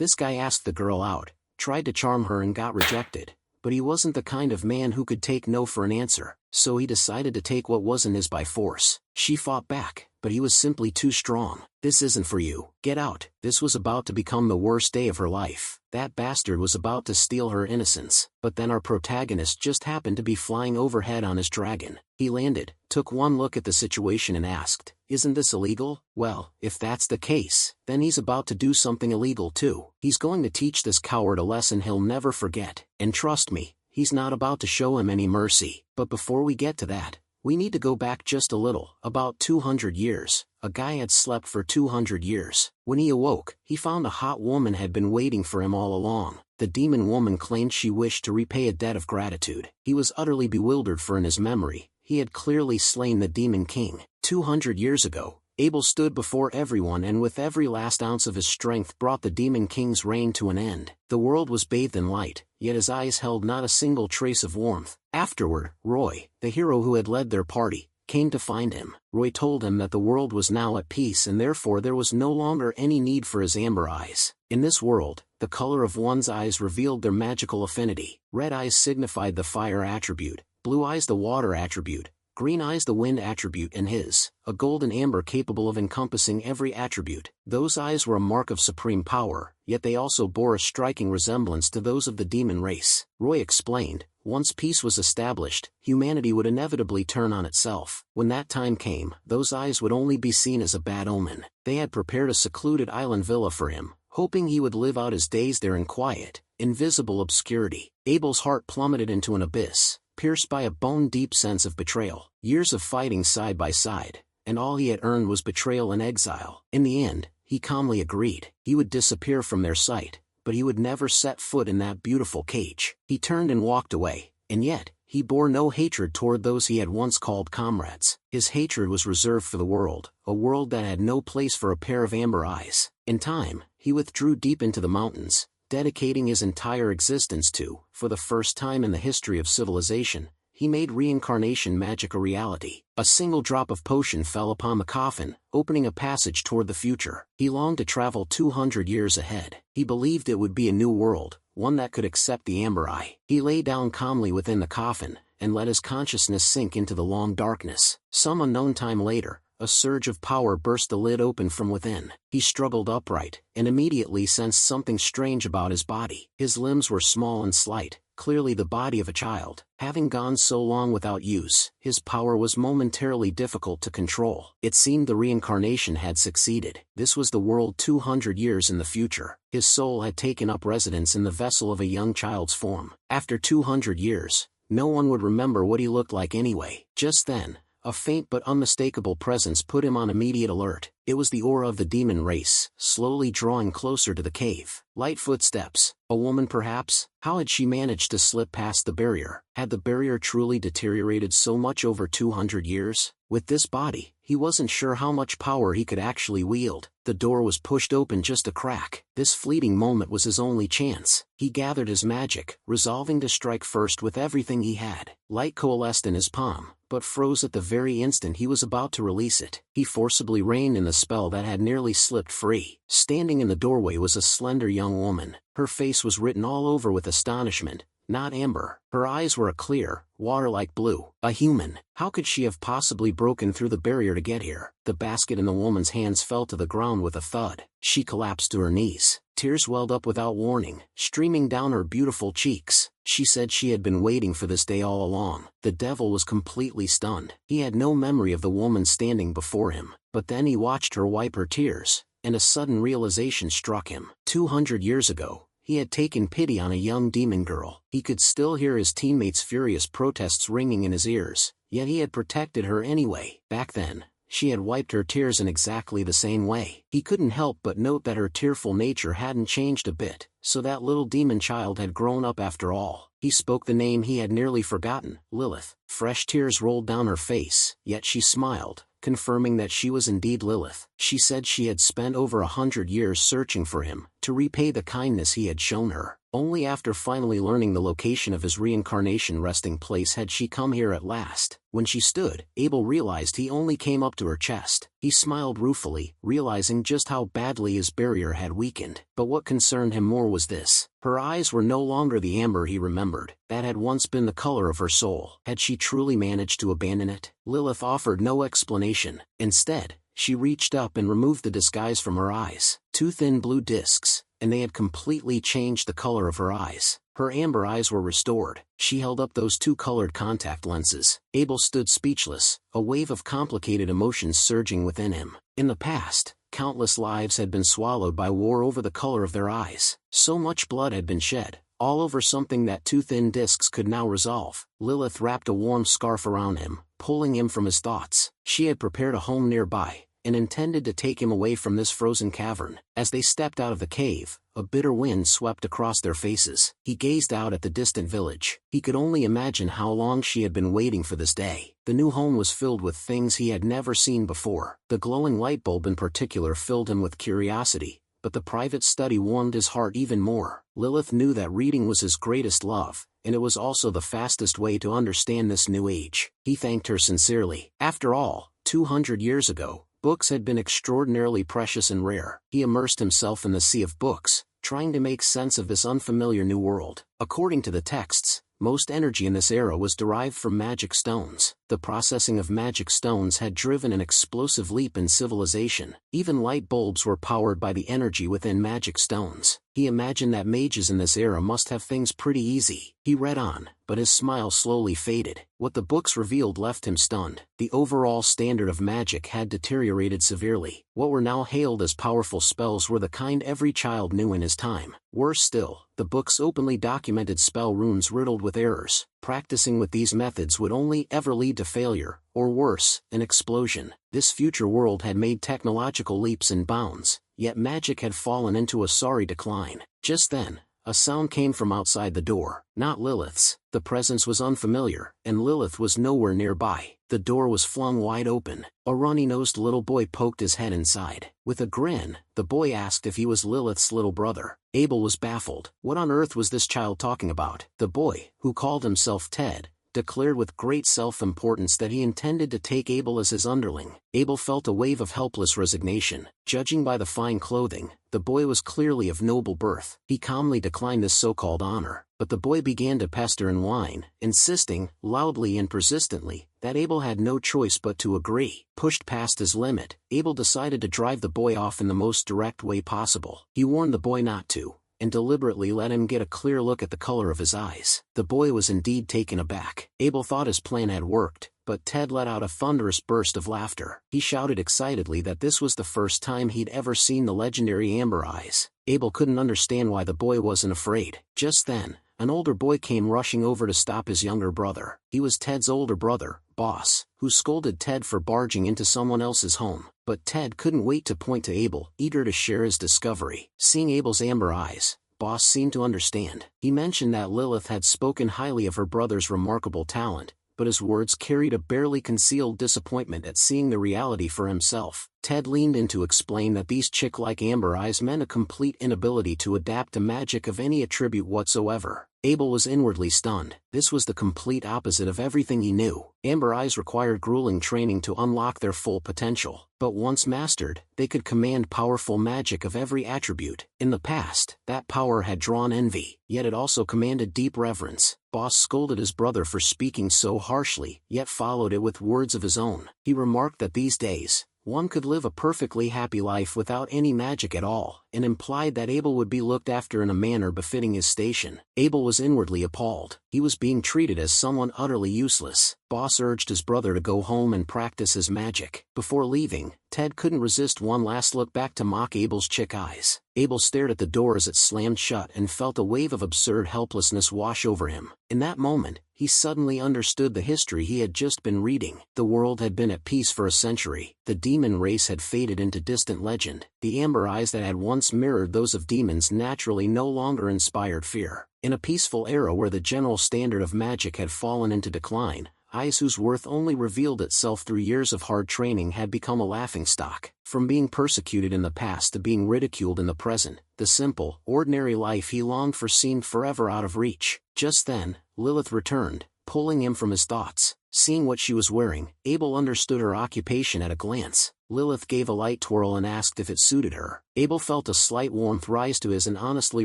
This guy asked the girl out, tried to charm her and got rejected, but he wasn't the kind of man who could take no for an answer, so he decided to take what wasn't his by force. She fought back, but he was simply too strong. This isn't for you. Get out. This was about to become the worst day of her life. That bastard was about to steal her innocence, but then our protagonist just happened to be flying overhead on his dragon. He landed, took one look at the situation and asked, "Isn't this illegal?" Well, if that's the case, then he's about to do something illegal too. He's going to teach this coward a lesson he'll never forget, and trust me, he's not about to show him any mercy. But before we get to that, we need to go back just a little, about 200 years. A guy had slept for 200 years. When he awoke, he found a hot woman had been waiting for him all along. The demon woman claimed she wished to repay a debt of gratitude. He was utterly bewildered, for in his memory, he had clearly slain the demon king. 200 years ago, Abel stood before everyone and with every last ounce of his strength brought the demon king's reign to an end. The world was bathed in light, yet his eyes held not a single trace of warmth. Afterward, Roy, the hero who had led their party, came to find him. Roy told him that the world was now at peace and therefore there was no longer any need for his amber eyes. In this world, the color of one's eyes revealed their magical affinity. Red eyes signified the fire attribute, blue eyes the water attribute, green eyes the wind attribute, and his, a golden amber capable of encompassing every attribute. Those eyes were a mark of supreme power, yet they also bore a striking resemblance to those of the demon race. Roy explained, once peace was established, humanity would inevitably turn on itself. When that time came, those eyes would only be seen as a bad omen. They had prepared a secluded island villa for him, hoping he would live out his days there in quiet, invisible obscurity. Abel's heart plummeted into an abyss, pierced by a bone-deep sense of betrayal. Years of fighting side by side, and all he had earned was betrayal and exile. In the end, he calmly agreed. He would disappear from their sight, but he would never set foot in that beautiful cage. He turned and walked away, and yet, he bore no hatred toward those he had once called comrades. His hatred was reserved for the world, a world that had no place for a pair of amber eyes. In time, he withdrew deep into the mountains, dedicating his entire existence to, for the first time in the history of civilization, he made reincarnation magic a reality. A single drop of potion fell upon the coffin, opening a passage toward the future. He longed to travel 200 years ahead. He believed it would be a new world, one that could accept the amber eye. He lay down calmly within the coffin, and let his consciousness sink into the long darkness. Some unknown time later, a surge of power burst the lid open from within. He struggled upright, and immediately sensed something strange about his body. His limbs were small and slight, clearly the body of a child. Having gone so long without use, his power was momentarily difficult to control. It seemed the reincarnation had succeeded. This was the world 200 years in the future. His soul had taken up residence in the vessel of a young child's form. After 200 years, no one would remember what he looked like anyway. Just then, a faint but unmistakable presence put him on immediate alert. It was the aura of the demon race, slowly drawing closer to the cave. Light footsteps. A woman perhaps? How had she managed to slip past the barrier? Had the barrier truly deteriorated so much over 200 years? With this body, he wasn't sure how much power he could actually wield. The door was pushed open just a crack. This fleeting moment was his only chance. He gathered his magic, resolving to strike first with everything he had. Light coalesced in his palm, but froze at the very instant he was about to release it. He forcibly reined in the spell that had nearly slipped free. Standing in the doorway was a slender young woman. Her face was written all over with astonishment, not amber. Her eyes were a clear, water-like blue. A human. How could she have possibly broken through the barrier to get here? The basket in the woman's hands fell to the ground with a thud. She collapsed to her knees. Tears welled up without warning, streaming down her beautiful cheeks. She said she had been waiting for this day all along. The devil was completely stunned. He had no memory of the woman standing before him, but then he watched her wipe her tears, and a sudden realization struck him. 200 years ago, he had taken pity on a young demon girl. He could still hear his teammates' furious protests ringing in his ears, yet he had protected her anyway. Back then, she had wiped her tears in exactly the same way. He couldn't help but note that her tearful nature hadn't changed a bit, so that little demon child had grown up after all. He spoke the name he had nearly forgotten, Lilith. Fresh tears rolled down her face, yet she smiled, confirming that she was indeed Lilith. She said she had spent over 100 years searching for him, to repay the kindness he had shown her. Only after finally learning the location of his reincarnation resting place had she come here at last. When she stood, Abel realized he only came up to her chest. He smiled ruefully, realizing just how badly his barrier had weakened. But what concerned him more was this. Her eyes were no longer the amber he remembered, that had once been the color of her soul. Had she truly managed to abandon it? Lilith offered no explanation. Instead, she reached up and removed the disguise from her eyes. Two thin blue discs, and they had completely changed the color of her eyes. Her amber eyes were restored. She held up those two colored contact lenses. Abel stood speechless, a wave of complicated emotions surging within him. In the past, countless lives had been swallowed by war over the color of their eyes. So much blood had been shed, all over something that two thin discs could now resolve. Lilith wrapped a warm scarf around him, pulling him from his thoughts. She had prepared a home nearby, and intended to take him away from this frozen cavern. As they stepped out of the cave, a bitter wind swept across their faces. He gazed out at the distant village. He could only imagine how long she had been waiting for this day. The new home was filled with things he had never seen before. The glowing light bulb in particular filled him with curiosity, but the private study warmed his heart even more. Lilith knew that reading was his greatest love, and it was also the fastest way to understand this new age. He thanked her sincerely. After all, 200 years ago, books had been extraordinarily precious and rare. He immersed himself in the sea of books, trying to make sense of this unfamiliar new world. According to the texts, most energy in this era was derived from magic stones. The processing of magic stones had driven an explosive leap in civilization. Even light bulbs were powered by the energy within magic stones. He imagined that mages in this era must have things pretty easy. He read on, but his smile slowly faded. What the books revealed left him stunned. The overall standard of magic had deteriorated severely. What were now hailed as powerful spells were the kind every child knew in his time. Worse still, the books openly documented spell runes riddled with errors. Practicing with these methods would only ever lead to failure, or worse, an explosion. This future world had made technological leaps and bounds, yet magic had fallen into a sorry decline. Just then, a sound came from outside the door, not Lilith's. The presence was unfamiliar, and Lilith was nowhere nearby. The door was flung wide open. A runny-nosed little boy poked his head inside. With a grin, the boy asked if he was Lilith's little brother. Abel was baffled. What on earth was this child talking about? The boy, who called himself Ted, declared with great self-importance that he intended to take Abel as his underling. Abel felt a wave of helpless resignation. Judging by the fine clothing, the boy was clearly of noble birth. He calmly declined this so-called honor, but the boy began to pester and whine, insisting, loudly and persistently, that Abel had no choice but to agree. Pushed past his limit, Abel decided to drive the boy off in the most direct way possible. He warned the boy not to, and deliberately let him get a clear look at the color of his eyes. The boy was indeed taken aback. Abel thought his plan had worked, but Ted let out a thunderous burst of laughter. He shouted excitedly that this was the first time he'd ever seen the legendary amber eyes. Abel couldn't understand why the boy wasn't afraid. Just then, an older boy came rushing over to stop his younger brother. He was Ted's older brother, Boss, who scolded Ted for barging into someone else's home. But Ted couldn't wait to point to Abel, eager to share his discovery. Seeing Abel's amber eyes, Boss seemed to understand. He mentioned that Lilith had spoken highly of her brother's remarkable talent, but his words carried a barely concealed disappointment at seeing the reality for himself. Ted leaned in to explain that these chick-like amber eyes meant a complete inability to adapt to magic of any attribute whatsoever. Abel was inwardly stunned. This was the complete opposite of everything he knew. Amber eyes required grueling training to unlock their full potential, but once mastered, they could command powerful magic of every attribute. In the past, that power had drawn envy, yet it also commanded deep reverence. Boss scolded his brother for speaking so harshly, yet followed it with words of his own. He remarked that these days, one could live a perfectly happy life without any magic at all, and implied that Abel would be looked after in a manner befitting his station. Abel was inwardly appalled. He was being treated as someone utterly useless. Boss urged his brother to go home and practice his magic. Before leaving, Ted couldn't resist one last look back to mock Abel's chick eyes. Abel stared at the door as it slammed shut and felt a wave of absurd helplessness wash over him. In that moment, he suddenly understood the history he had just been reading. The world had been at peace for a century. The demon race had faded into distant legend. The amber eyes that had once mirrored those of demons naturally no longer inspired fear. In a peaceful era where the general standard of magic had fallen into decline, eyes whose worth only revealed itself through years of hard training had become a laughingstock. From being persecuted in the past to being ridiculed in the present, the simple, ordinary life he longed for seemed forever out of reach. Just then, Lilith returned, pulling him from his thoughts. Seeing what she was wearing, Abel understood her occupation at a glance. Lilith gave a light twirl and asked if it suited her. Abel felt a slight warmth rise to his and honestly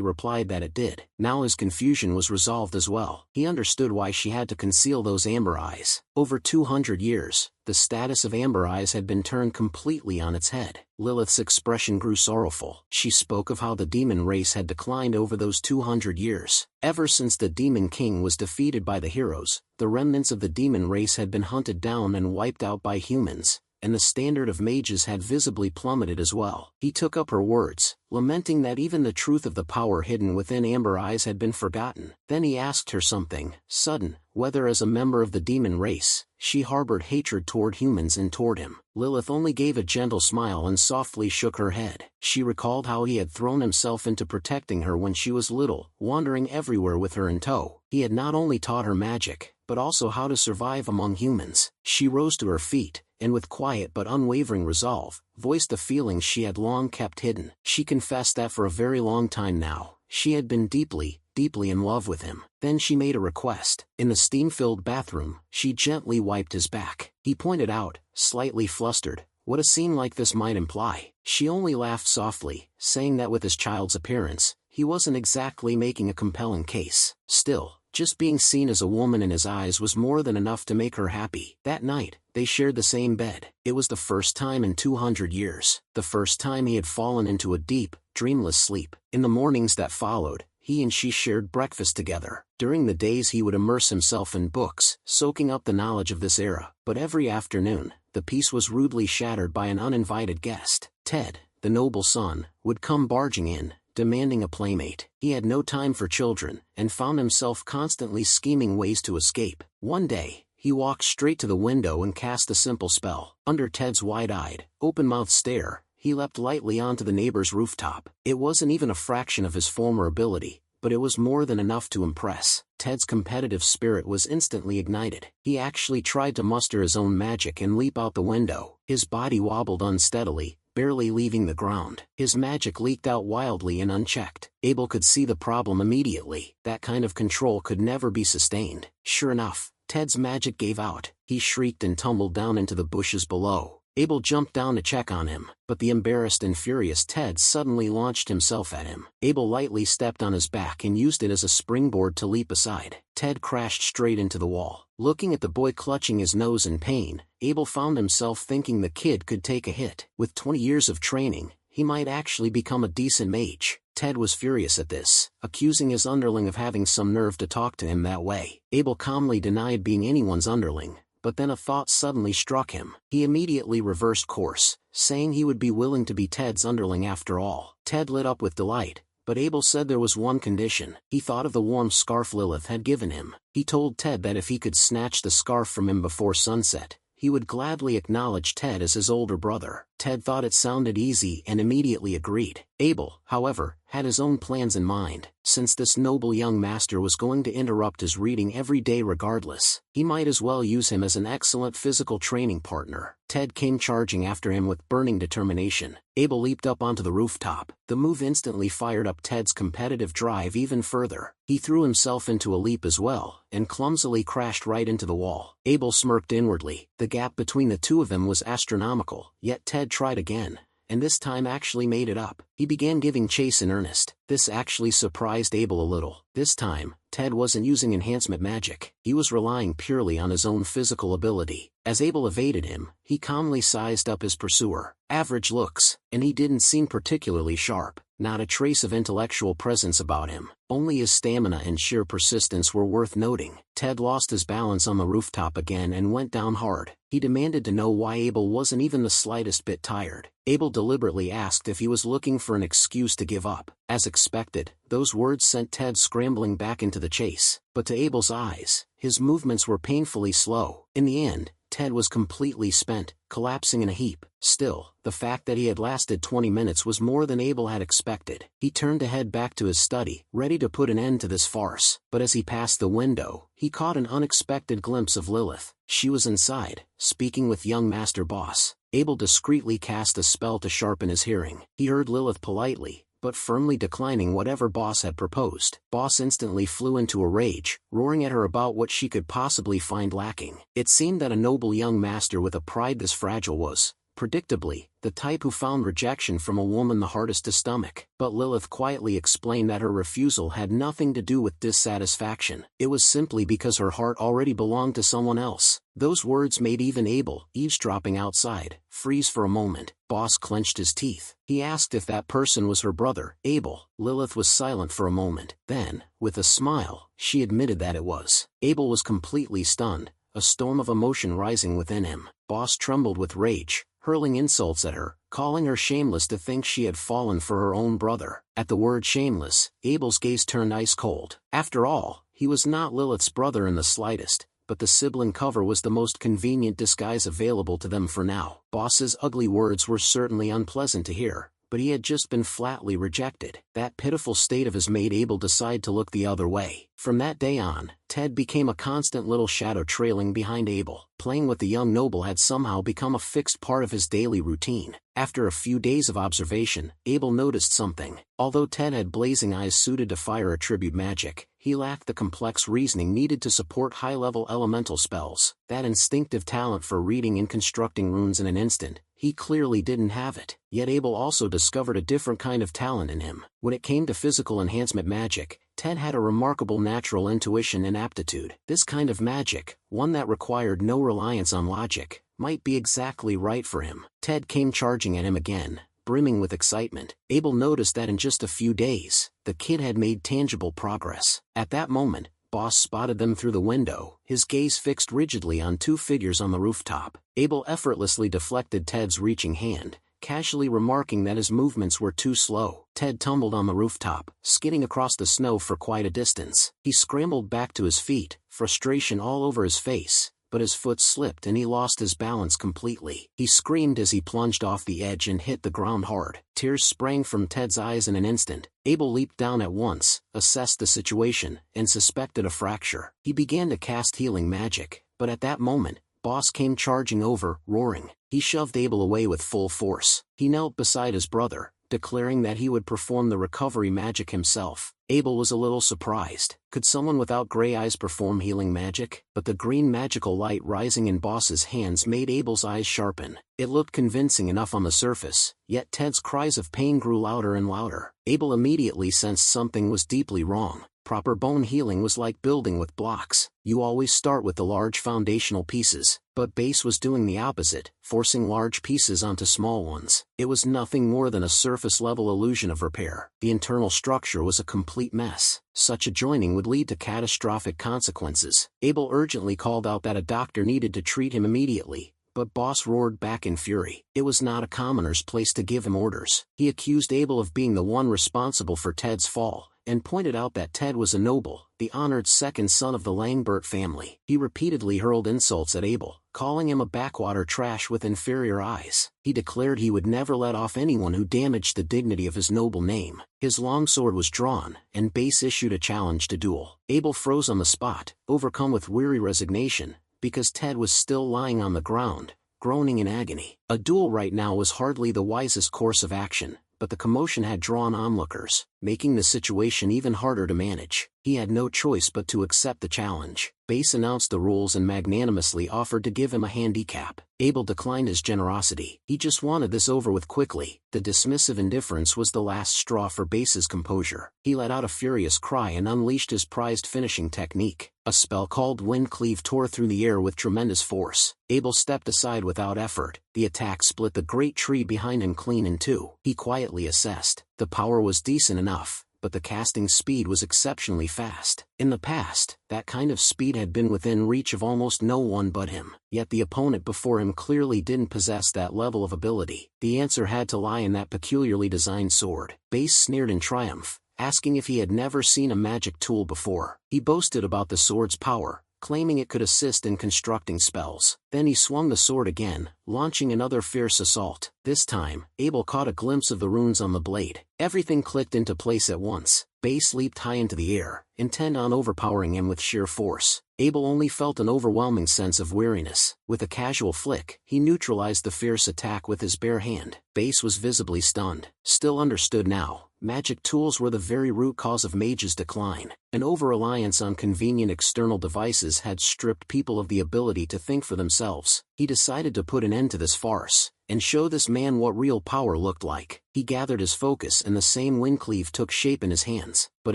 replied that it did. Now his confusion was resolved as well. He understood why she had to conceal those amber eyes. Over 200 years, the status of amber eyes had been turned completely on its head. Lilith's expression grew sorrowful. She spoke of how the demon race had declined over those 200 years. Ever since the Demon King was defeated by the heroes, the remnants of the demon race had been hunted down and wiped out by humans, and the standard of mages had visibly plummeted as well. He took up her words, lamenting that even the truth of the power hidden within amber eyes had been forgotten. Then he asked her something sudden, whether as a member of the demon race, she harbored hatred toward humans and toward him. Lilith only gave a gentle smile and softly shook her head. She recalled how he had thrown himself into protecting her when she was little, wandering everywhere with her in tow. He had not only taught her magic, but also how to survive among humans. She rose to her feet, and with quiet but unwavering resolve, voiced the feelings she had long kept hidden. She confessed that for a very long time now, she had been deeply in love with him. Then she made a request. In the steam-filled bathroom, she gently wiped his back. He pointed out, slightly flustered, what a scene like this might imply. She only laughed softly, saying that with his child's appearance, he wasn't exactly making a compelling case. Still, just being seen as a woman in his eyes was more than enough to make her happy. That night, they shared the same bed. It was the first time in 200 years. The first time he had fallen into a deep, dreamless sleep. In the mornings that followed, he and she shared breakfast together. During the days he would immerse himself in books, soaking up the knowledge of this era. But every afternoon, the peace was rudely shattered by an uninvited guest. Ted, the noble son, would come barging in, demanding a playmate. He had no time for children, and found himself constantly scheming ways to escape. One day, he walked straight to the window and cast a simple spell. Under Ted's wide-eyed, open-mouthed stare, he leapt lightly onto the neighbor's rooftop. It wasn't even a fraction of his former ability, but it was more than enough to impress. Ted's competitive spirit was instantly ignited. He actually tried to muster his own magic and leap out the window. His body wobbled unsteadily, barely leaving the ground. His magic leaked out wildly and unchecked. Abel could see the problem immediately. That kind of control could never be sustained. Sure enough, Ted's magic gave out. He shrieked and tumbled down into the bushes below. Abel jumped down to check on him, but the embarrassed and furious Ted suddenly launched himself at him. Abel lightly stepped on his back and used it as a springboard to leap aside. Ted crashed straight into the wall. Looking at the boy clutching his nose in pain, Abel found himself thinking the kid could take a hit. With 20 years of training, he might actually become a decent mage. Ted was furious at this, accusing his underling of having some nerve to talk to him that way. Abel calmly denied being anyone's underling. But then a thought suddenly struck him. He immediately reversed course, saying he would be willing to be Ted's underling after all. Ted lit up with delight, but Abel said there was one condition. He thought of the warm scarf Lilith had given him. He told Ted that if he could snatch the scarf from him before sunset, he would gladly acknowledge Ted as his older brother. Ted thought it sounded easy and immediately agreed. Abel, however, had his own plans in mind. Since this noble young master was going to interrupt his reading every day regardless, he might as well use him as an excellent physical training partner. Ted came charging after him with burning determination. Abel leaped up onto the rooftop. The move instantly fired up Ted's competitive drive even further. He threw himself into a leap as well, and clumsily crashed right into the wall. Abel smirked inwardly. The gap between the two of them was astronomical, yet Ted tried again, and this time actually made it up. He began giving chase in earnest. This actually surprised Abel a little. This time, Ted wasn't using enhancement magic. He was relying purely on his own physical ability. As Abel evaded him, he calmly sized up his pursuer. Average looks, and he didn't seem particularly sharp. Not a trace of intellectual presence about him. Only his stamina and sheer persistence were worth noting. Ted lost his balance on the rooftop again and went down hard. He demanded to know why Abel wasn't even the slightest bit tired. Abel deliberately asked if he was looking for an excuse to give up. As expected, those words sent Ted scrambling back into the chase. But to Abel's eyes, his movements were painfully slow. In the end, Ted was completely spent, collapsing in a heap. Still, the fact that he had lasted 20 minutes was more than Abel had expected. He turned to head back to his study, ready to put an end to this farce. But as he passed the window, he caught an unexpected glimpse of Lilith. She was inside, speaking with young Master Boss. Abel discreetly cast a spell to sharpen his hearing. He heard Lilith politely, but firmly declining whatever Boss had proposed. Boss instantly flew into a rage, roaring at her about what she could possibly find lacking. It seemed that a noble young master with a pride this fragile was, predictably, the type who found rejection from a woman the hardest to stomach. But Lilith quietly explained that her refusal had nothing to do with dissatisfaction. It was simply because her heart already belonged to someone else. Those words made even Abel, eavesdropping outside, freeze for a moment. Boss clenched his teeth. He asked if that person was her brother, Abel. Lilith was silent for a moment. Then, with a smile, she admitted that it was. Abel was completely stunned, a storm of emotion rising within him. Boss trembled with rage, hurling insults at her, calling her shameless to think she had fallen for her own brother. At the word shameless, Abel's gaze turned ice cold. After all, he was not Lilith's brother in the slightest, but the sibling cover was the most convenient disguise available to them for now. Boss's ugly words were certainly unpleasant to hear, but he had just been flatly rejected. That pitiful state of his made Abel decide to look the other way. From that day on, Ted became a constant little shadow trailing behind Abel. Playing with the young noble had somehow become a fixed part of his daily routine. After a few days of observation, Abel noticed something. Although Ted had blazing eyes suited to fire attribute magic, he lacked the complex reasoning needed to support high-level elemental spells. That instinctive talent for reading and constructing runes in an instant, he clearly didn't have it. Yet Abel also discovered a different kind of talent in him. When it came to physical enhancement magic, Ted had a remarkable natural intuition and aptitude. This kind of magic, one that required no reliance on logic, might be exactly right for him. Ted came charging at him again, brimming with excitement. Abel noticed that in just a few days, the kid had made tangible progress. At that moment, Boss spotted them through the window, his gaze fixed rigidly on two figures on the rooftop. Abel effortlessly deflected Ted's reaching hand, casually remarking that his movements were too slow. Ted tumbled on the rooftop, skidding across the snow for quite a distance. He scrambled back to his feet, frustration all over his face, but his foot slipped and he lost his balance completely. He screamed as he plunged off the edge and hit the ground hard. Tears sprang from Ted's eyes in an instant. Abel leaped down at once, assessed the situation, and suspected a fracture. He began to cast healing magic, but at that moment, Boss came charging over, roaring. He shoved Abel away with full force. He knelt beside his brother, declaring that he would perform the recovery magic himself. Abel was a little surprised. Could someone without gray eyes perform healing magic? But the green magical light rising in Boss's hands made Abel's eyes sharpen. It looked convincing enough on the surface, yet Ted's cries of pain grew louder and louder. Abel immediately sensed something was deeply wrong. Proper bone healing was like building with blocks. You always start with the large foundational pieces, but Base was doing the opposite, forcing large pieces onto small ones. It was nothing more than a surface-level illusion of repair. The internal structure was a complete mess. Such a joining would lead to catastrophic consequences. Abel urgently called out that a doctor needed to treat him immediately, but Boss roared back in fury. It was not a commoner's place to give him orders. He accused Abel of being the one responsible for Ted's fall, and pointed out that Ted was a noble, the honored second son of the Langbert family. He repeatedly hurled insults at Abel, calling him a backwater trash with inferior eyes. He declared he would never let off anyone who damaged the dignity of his noble name. His longsword was drawn, and Base issued a challenge to duel. Abel froze on the spot, overcome with weary resignation, because Ted was still lying on the ground, groaning in agony. A duel right now was hardly the wisest course of action, but the commotion had drawn onlookers, making the situation even harder to manage. He had no choice but to accept the challenge. Base announced the rules and magnanimously offered to give him a handicap. Abel declined his generosity. He just wanted this over with quickly. The dismissive indifference was the last straw for Base's composure. He let out a furious cry and unleashed his prized finishing technique. A spell called Wind Cleave tore through the air with tremendous force. Abel stepped aside without effort. The attack split the great tree behind him clean in two. He quietly assessed. The power was decent enough, but the casting speed was exceptionally fast. In the past, that kind of speed had been within reach of almost no one but him. Yet the opponent before him clearly didn't possess that level of ability. The answer had to lie in that peculiarly designed sword. Base sneered in triumph, asking if he had never seen a magic tool before. He boasted about the sword's power, claiming it could assist in constructing spells. Then he swung the sword again, launching another fierce assault. This time, Abel caught a glimpse of the runes on the blade. Everything clicked into place at once. Base leaped high into the air, intent on overpowering him with sheer force. Abel only felt an overwhelming sense of weariness. With a casual flick, he neutralized the fierce attack with his bare hand. Base was visibly stunned. Still understood now. Magic tools were the very root cause of mages' decline. An over-reliance on convenient external devices had stripped people of the ability to think for themselves. He decided to put an end to this farce, and show this man what real power looked like. He gathered his focus and the same windcleave took shape in his hands, but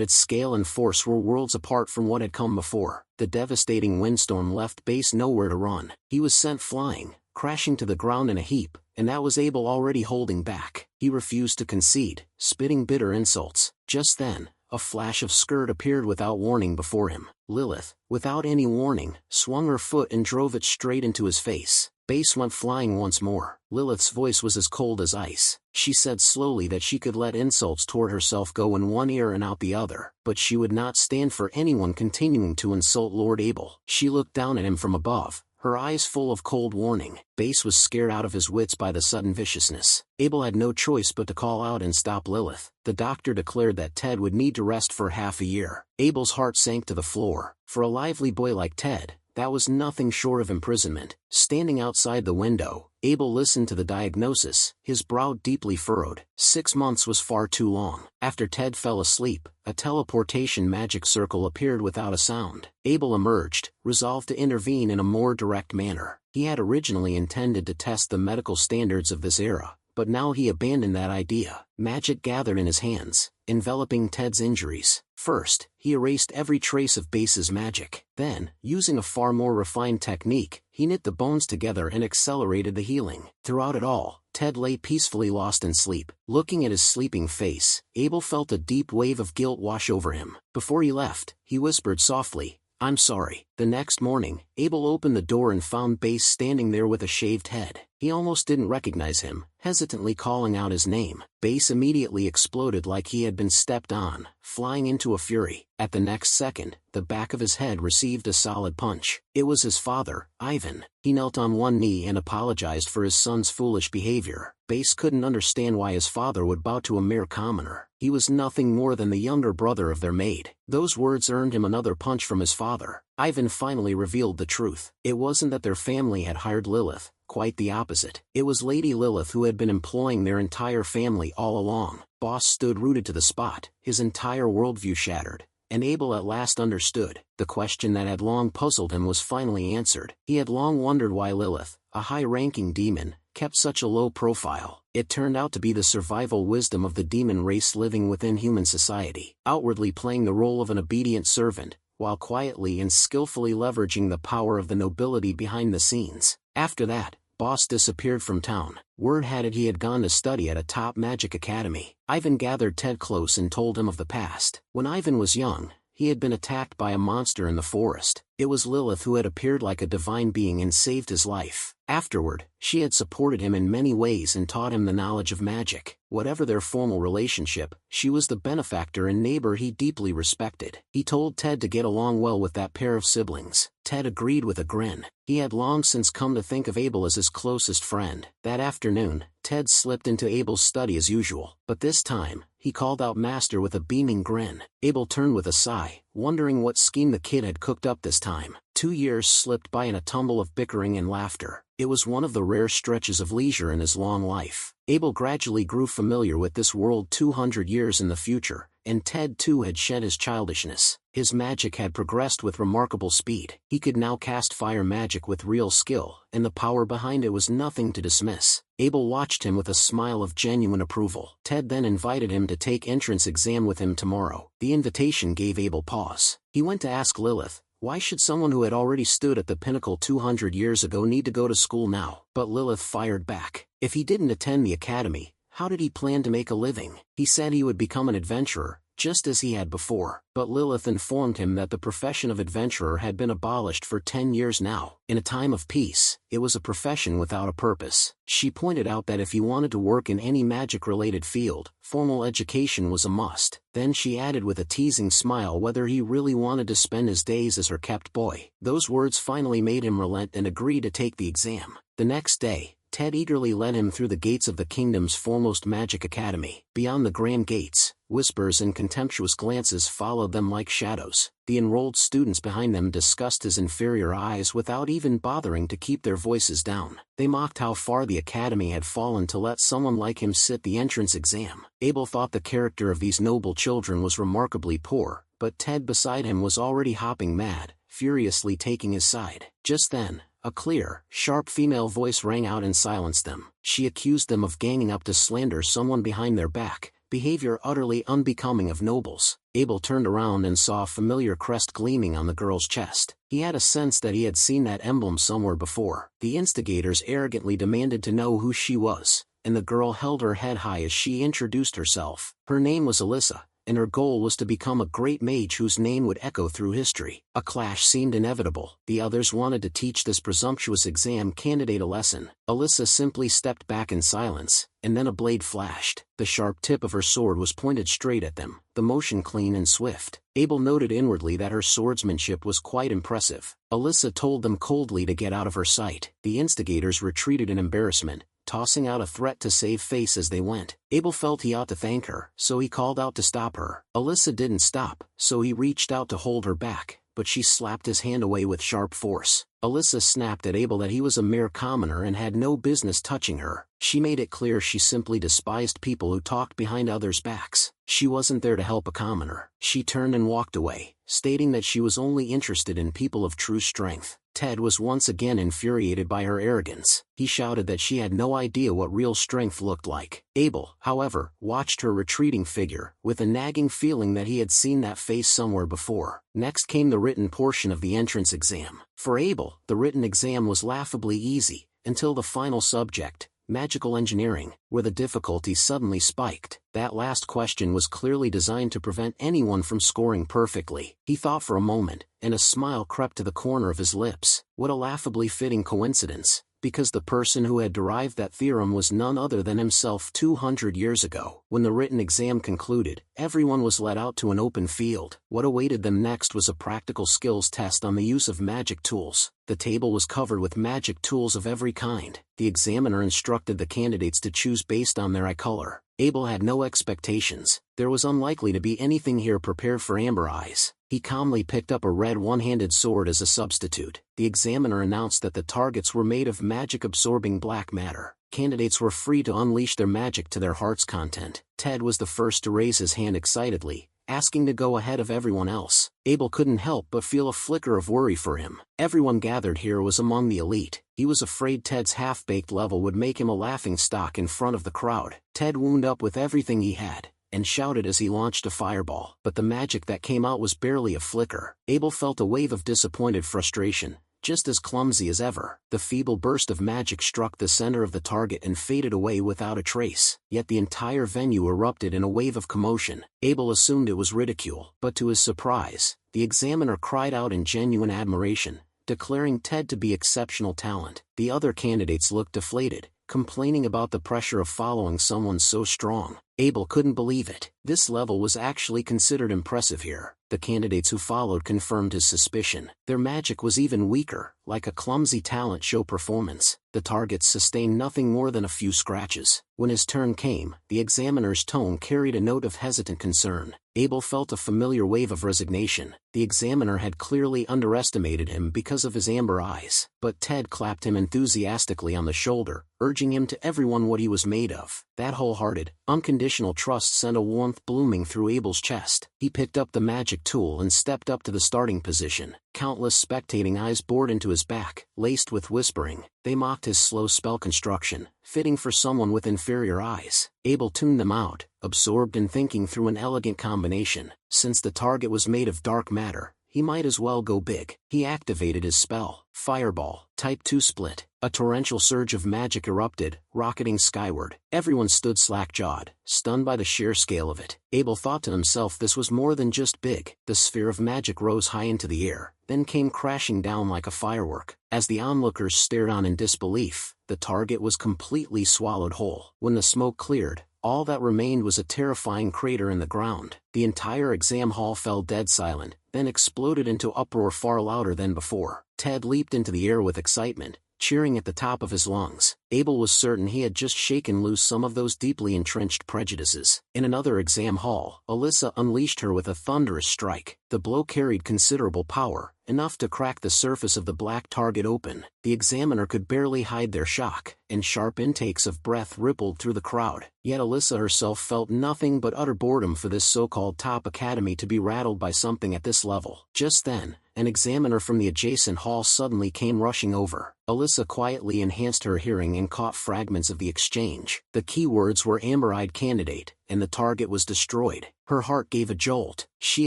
its scale and force were worlds apart from what had come before. The devastating windstorm left Base nowhere to run. He was sent flying, crashing to the ground in a heap, and that was Abel already holding back. He refused to concede, spitting bitter insults. Just then, a flash of skirt appeared without warning before him. Lilith, without any warning, swung her foot and drove it straight into his face. Base went flying once more. Lilith's voice was as cold as ice. She said slowly that she could let insults toward herself go in one ear and out the other, but she would not stand for anyone continuing to insult Lord Abel. She looked down at him from above, her eyes full of cold warning. Base was scared out of his wits by the sudden viciousness. Abel had no choice but to call out and stop Lilith. The doctor declared that Ted would need to rest for half a year. Abel's heart sank to the floor. For a lively boy like Ted, that was nothing short of imprisonment. Standing outside the window, Abel listened to the diagnosis, his brow deeply furrowed. 6 months was far too long. After Ted fell asleep, a teleportation magic circle appeared without a sound. Abel emerged, resolved to intervene in a more direct manner. He had originally intended to test the medical standards of this era, but now he abandoned that idea. Magic gathered in his hands, enveloping Ted's injuries. First, he erased every trace of Base's magic. Then, using a far more refined technique, he knit the bones together and accelerated the healing. Throughout it all, Ted lay peacefully lost in sleep. Looking at his sleeping face, Abel felt a deep wave of guilt wash over him. Before he left, he whispered softly, "I'm sorry." The next morning, Abel opened the door and found Base standing there with a shaved head. He almost didn't recognize him, hesitantly calling out his name. Base immediately exploded like he had been stepped on, flying into a fury. At the next second, the back of his head received a solid punch. It was his father, Ivan. He knelt on one knee and apologized for his son's foolish behavior. Base couldn't understand why his father would bow to a mere commoner. He was nothing more than the younger brother of their maid. Those words earned him another punch from his father. Ivan finally revealed the truth. It wasn't that their family had hired Lilith, quite the opposite. It was Lady Lilith who had been employing their entire family all along. Boss stood rooted to the spot, his entire worldview shattered, and Abel at last understood. The question that had long puzzled him was finally answered. He had long wondered why Lilith, a high-ranking demon, kept such a low profile. It turned out to be the survival wisdom of the demon race living within human society, outwardly playing the role of an obedient servant, while quietly and skillfully leveraging the power of the nobility behind the scenes. After that, Boss disappeared from town. Word had it he had gone to study at a top magic academy. Ivan gathered Ted close and told him of the past. When Ivan was young, he had been attacked by a monster in the forest. It was Lilith who had appeared like a divine being and saved his life. Afterward, she had supported him in many ways and taught him the knowledge of magic. Whatever their formal relationship, she was the benefactor and neighbor he deeply respected. He told Ted to get along well with that pair of siblings. Ted agreed with a grin. He had long since come to think of Abel as his closest friend. That afternoon, Ted slipped into Abel's study as usual, but this time, he called out Master with a beaming grin. Abel turned with a sigh, wondering what scheme the kid had cooked up this time. 2 years slipped by in a tumble of bickering and laughter. It was one of the rare stretches of leisure in his long life. Abel gradually grew familiar with this world 200 years in the future, and Ted too had shed his childishness. His magic had progressed with remarkable speed. He could now cast fire magic with real skill, and the power behind it was nothing to dismiss. Abel watched him with a smile of genuine approval. Ted then invited him to take entrance exam with him tomorrow. The invitation gave Abel pause. He went to ask Lilith, why should someone who had already stood at the pinnacle 200 years ago need to go to school now? But Lilith fired back. If he didn't attend the academy, how did he plan to make a living? He said he would become an adventurer, just as he had before. But Lilith informed him that the profession of adventurer had been abolished for 10 years now. In a time of peace, it was a profession without a purpose. She pointed out that if he wanted to work in any magic-related field, formal education was a must. Then she added with a teasing smile whether he really wanted to spend his days as her kept boy. Those words finally made him relent and agree to take the exam. The next day, Ted eagerly led him through the gates of the kingdom's foremost magic academy. Beyond the grand gates, whispers and contemptuous glances followed them like shadows. The enrolled students behind them discussed his inferior eyes without even bothering to keep their voices down. They mocked how far the academy had fallen to let someone like him sit the entrance exam. Abel thought the character of these noble children was remarkably poor, but Ted beside him was already hopping mad, furiously taking his side. Just then, a clear, sharp female voice rang out and silenced them. She accused them of ganging up to slander someone behind their back, behavior utterly unbecoming of nobles. Abel turned around and saw a familiar crest gleaming on the girl's chest. He had a sense that he had seen that emblem somewhere before. The instigators arrogantly demanded to know who she was, and the girl held her head high as she introduced herself. Her name was Alyssa, and her goal was to become a great mage whose name would echo through history. A clash seemed inevitable. The others wanted to teach this presumptuous exam candidate a lesson. Alyssa simply stepped back in silence, and then a blade flashed. The sharp tip of her sword was pointed straight at them, the motion clean and swift. Abel noted inwardly that her swordsmanship was quite impressive. Alyssa told them coldly to get out of her sight. The instigators retreated in embarrassment, tossing out a threat to save face as they went. Abel felt he ought to thank her, so he called out to stop her. Alyssa didn't stop, so he reached out to hold her back, but she slapped his hand away with sharp force. Alyssa snapped at Abel that he was a mere commoner and had no business touching her. She made it clear she simply despised people who talked behind others' backs. She wasn't there to help a commoner. She turned and walked away, stating that she was only interested in people of true strength. Ted was once again infuriated by her arrogance. He shouted that she had no idea what real strength looked like. Abel, however, watched her retreating figure, with a nagging feeling that he had seen that face somewhere before. Next came the written portion of the entrance exam. For Abel, the written exam was laughably easy, until the final subject, magical engineering, where the difficulty suddenly spiked. That last question was clearly designed to prevent anyone from scoring perfectly. He thought for a moment, and a smile crept to the corner of his lips. What a laughably fitting coincidence, because the person who had derived that theorem was none other than himself 200 years ago. When the written exam concluded, everyone was led out to an open field. What awaited them next was a practical skills test on the use of magic tools. The table was covered with magic tools of every kind. The examiner instructed the candidates to choose based on their eye color. Abel had no expectations. There was unlikely to be anything here prepared for Amber Eyes. He calmly picked up a red one-handed sword as a substitute. The examiner announced that the targets were made of magic-absorbing black matter. Candidates were free to unleash their magic to their heart's content. Ted was the first to raise his hand excitedly, asking to go ahead of everyone else. Abel couldn't help but feel a flicker of worry for him. Everyone gathered here was among the elite. He was afraid Ted's half-baked level would make him a laughingstock in front of the crowd. Ted wound up with everything he had, and shouted as he launched a fireball. But the magic that came out was barely a flicker. Abel felt a wave of disappointed frustration. Just as clumsy as ever, the feeble burst of magic struck the center of the target and faded away without a trace. Yet the entire venue erupted in a wave of commotion. Abel assumed it was ridicule, but to his surprise, the examiner cried out in genuine admiration, declaring Ted to be exceptional talent. The other candidates looked deflated, complaining about the pressure of following someone so strong. Abel couldn't believe it. This level was actually considered impressive here. The candidates who followed confirmed his suspicion. Their magic was even weaker, like a clumsy talent show performance. The targets sustained nothing more than a few scratches. When his turn came, the examiner's tone carried a note of hesitant concern. Abel felt a familiar wave of resignation. The examiner had clearly underestimated him because of his amber eyes. But Ted clapped him enthusiastically on the shoulder, urging him to everyone what he was made of. That wholehearted, unconditional trust sent a warmth blooming through Abel's chest. He picked up the magic tool and stepped up to the starting position. Countless spectating eyes bored into his back, laced with whispering. They mocked his slow spell construction, fitting for someone with inferior eyes. Abel tuned them out, absorbed in thinking through an elegant combination. Since the target was made of dark matter, he might as well go big. He activated his spell, Fireball, Type 2 Split. A torrential surge of magic erupted, rocketing skyward. Everyone stood slack-jawed, stunned by the sheer scale of it. Abel thought to himself this was more than just big. The sphere of magic rose high into the air, then came crashing down like a firework. As the onlookers stared on in disbelief, the target was completely swallowed whole. When the smoke cleared, all that remained was a terrifying crater in the ground. The entire exam hall fell dead silent, then exploded into uproar far louder than before. Ted leaped into the air with excitement, cheering at the top of his lungs. Abel was certain he had just shaken loose some of those deeply entrenched prejudices. In another exam hall, Alyssa unleashed her with a thunderous strike. The blow carried considerable power, enough to crack the surface of the black target open. The examiner could barely hide their shock, and sharp intakes of breath rippled through the crowd. Yet Alyssa herself felt nothing but utter boredom for this so-called top academy to be rattled by something at this level. Just then, an examiner from the adjacent hall suddenly came rushing over. Alyssa quietly enhanced her hearing and caught fragments of the exchange. The key words were Amber-eyed candidate, and the target was destroyed. Her heart gave a jolt. She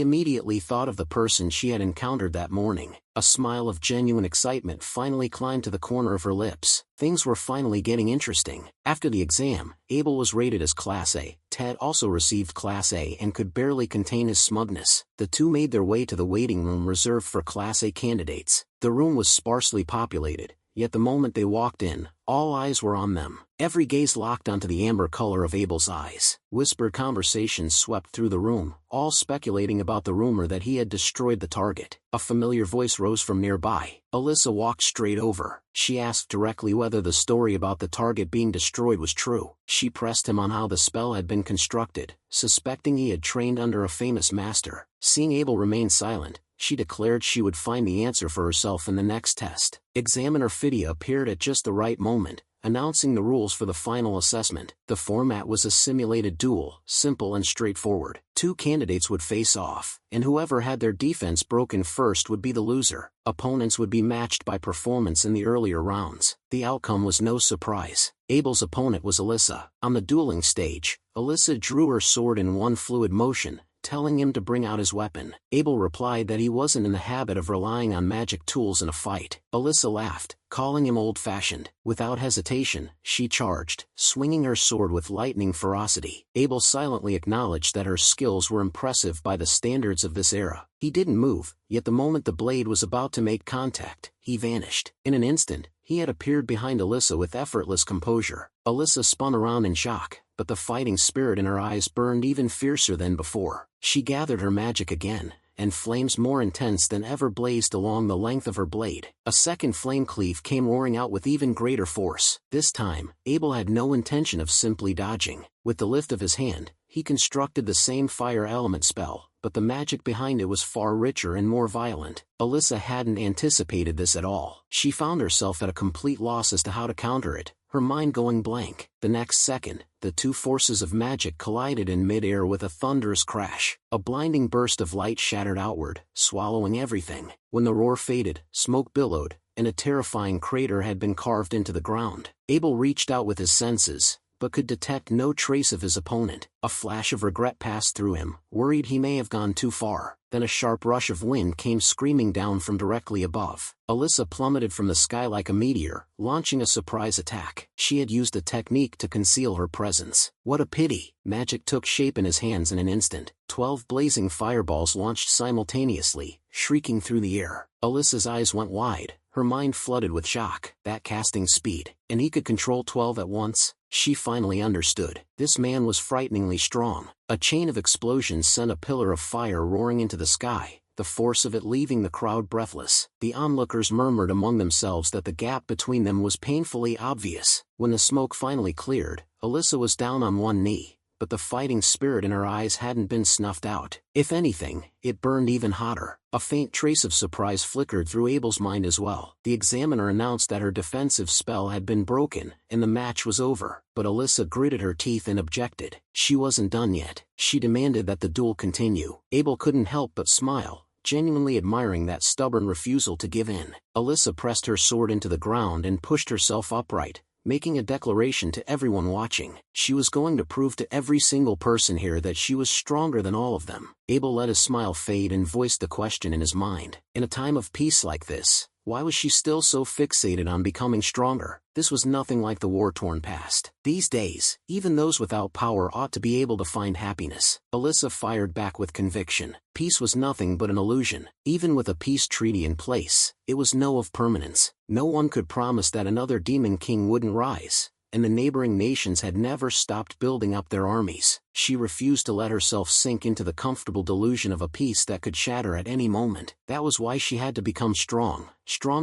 immediately thought of the person she had encountered that morning. A smile of genuine excitement finally climbed to the corner of her lips. Things were finally getting interesting. After the exam, Abel was rated as Class A. Ted also received Class A and could barely contain his smugness. The two made their way to the waiting room reserved for Class A candidates. The room was sparsely populated, yet the moment they walked in, all eyes were on them. Every gaze locked onto the amber color of Abel's eyes. Whispered conversations swept through the room, all speculating about the rumor that he had destroyed the target. A familiar voice rose from nearby. Alyssa walked straight over. She asked directly whether the story about the target being destroyed was true. She pressed him on how the spell had been constructed, suspecting he had trained under a famous master. Seeing Abel remain silent, she declared she would find the answer for herself in the next test. Examiner Phidia appeared at just the right moment, announcing the rules for the final assessment. The format was a simulated duel, simple and straightforward. Two candidates would face off, and whoever had their defense broken first would be the loser. Opponents would be matched by performance in the earlier rounds. The outcome was no surprise. Abel's opponent was Alyssa. On the dueling stage, Alyssa drew her sword in one fluid motion, telling him to bring out his weapon. Abel replied that he wasn't in the habit of relying on magic tools in a fight. Alyssa laughed, calling him old-fashioned. Without hesitation, she charged, swinging her sword with lightning ferocity. Abel silently acknowledged that her skills were impressive by the standards of this era. He didn't move, yet the moment the blade was about to make contact, he vanished. In an instant, he had appeared behind Alyssa with effortless composure. Alyssa spun around in shock, but the fighting spirit in her eyes burned even fiercer than before. She gathered her magic again, and flames more intense than ever blazed along the length of her blade. A second flame cleave came roaring out with even greater force. This time, Abel had no intention of simply dodging. With the lift of his hand, he constructed the same fire element spell, but the magic behind it was far richer and more violent. Alyssa hadn't anticipated this at all. She found herself at a complete loss as to how to counter it, her mind going blank. The next second, the two forces of magic collided in mid-air with a thunderous crash. A blinding burst of light shattered outward, swallowing everything. When the roar faded, smoke billowed, and a terrifying crater had been carved into the ground. Abel reached out with his senses, but could detect no trace of his opponent. A flash of regret passed through him, worried he may have gone too far. Then a sharp rush of wind came screaming down from directly above. Alyssa plummeted from the sky like a meteor, launching a surprise attack. She had used a technique to conceal her presence. What a pity! Magic took shape in his hands in an instant. 12 blazing fireballs launched simultaneously, shrieking through the air. Alyssa's eyes went wide, her mind flooded with shock. That casting speed, and he could control 12 at once? She finally understood. This man was frighteningly strong. A chain of explosions sent a pillar of fire roaring into the sky, the force of it leaving the crowd breathless. The onlookers murmured among themselves that the gap between them was painfully obvious. When the smoke finally cleared, Alyssa was down on one knee, but the fighting spirit in her eyes hadn't been snuffed out. If anything, it burned even hotter. A faint trace of surprise flickered through Abel's mind as well. The examiner announced that her defensive spell had been broken, and the match was over. But Alyssa gritted her teeth and objected. She wasn't done yet. She demanded that the duel continue. Abel couldn't help but smile, genuinely admiring that stubborn refusal to give in. Alyssa pressed her sword into the ground and pushed herself upright, making a declaration to everyone watching. She was going to prove to every single person here that she was stronger than all of them. Abel let his smile fade and voiced the question in his mind. In a time of peace like this, why was she still so fixated on becoming stronger? This was nothing like the war-torn past. These days, even those without power ought to be able to find happiness. Alyssa fired back with conviction. Peace was nothing but an illusion. Even with a peace treaty in place, it was no of permanence. No one could promise that another demon king wouldn't rise, and the neighboring nations had never stopped building up their armies. She refused to let herself sink into the comfortable delusion of a peace that could shatter at any moment. That was why she had to become strong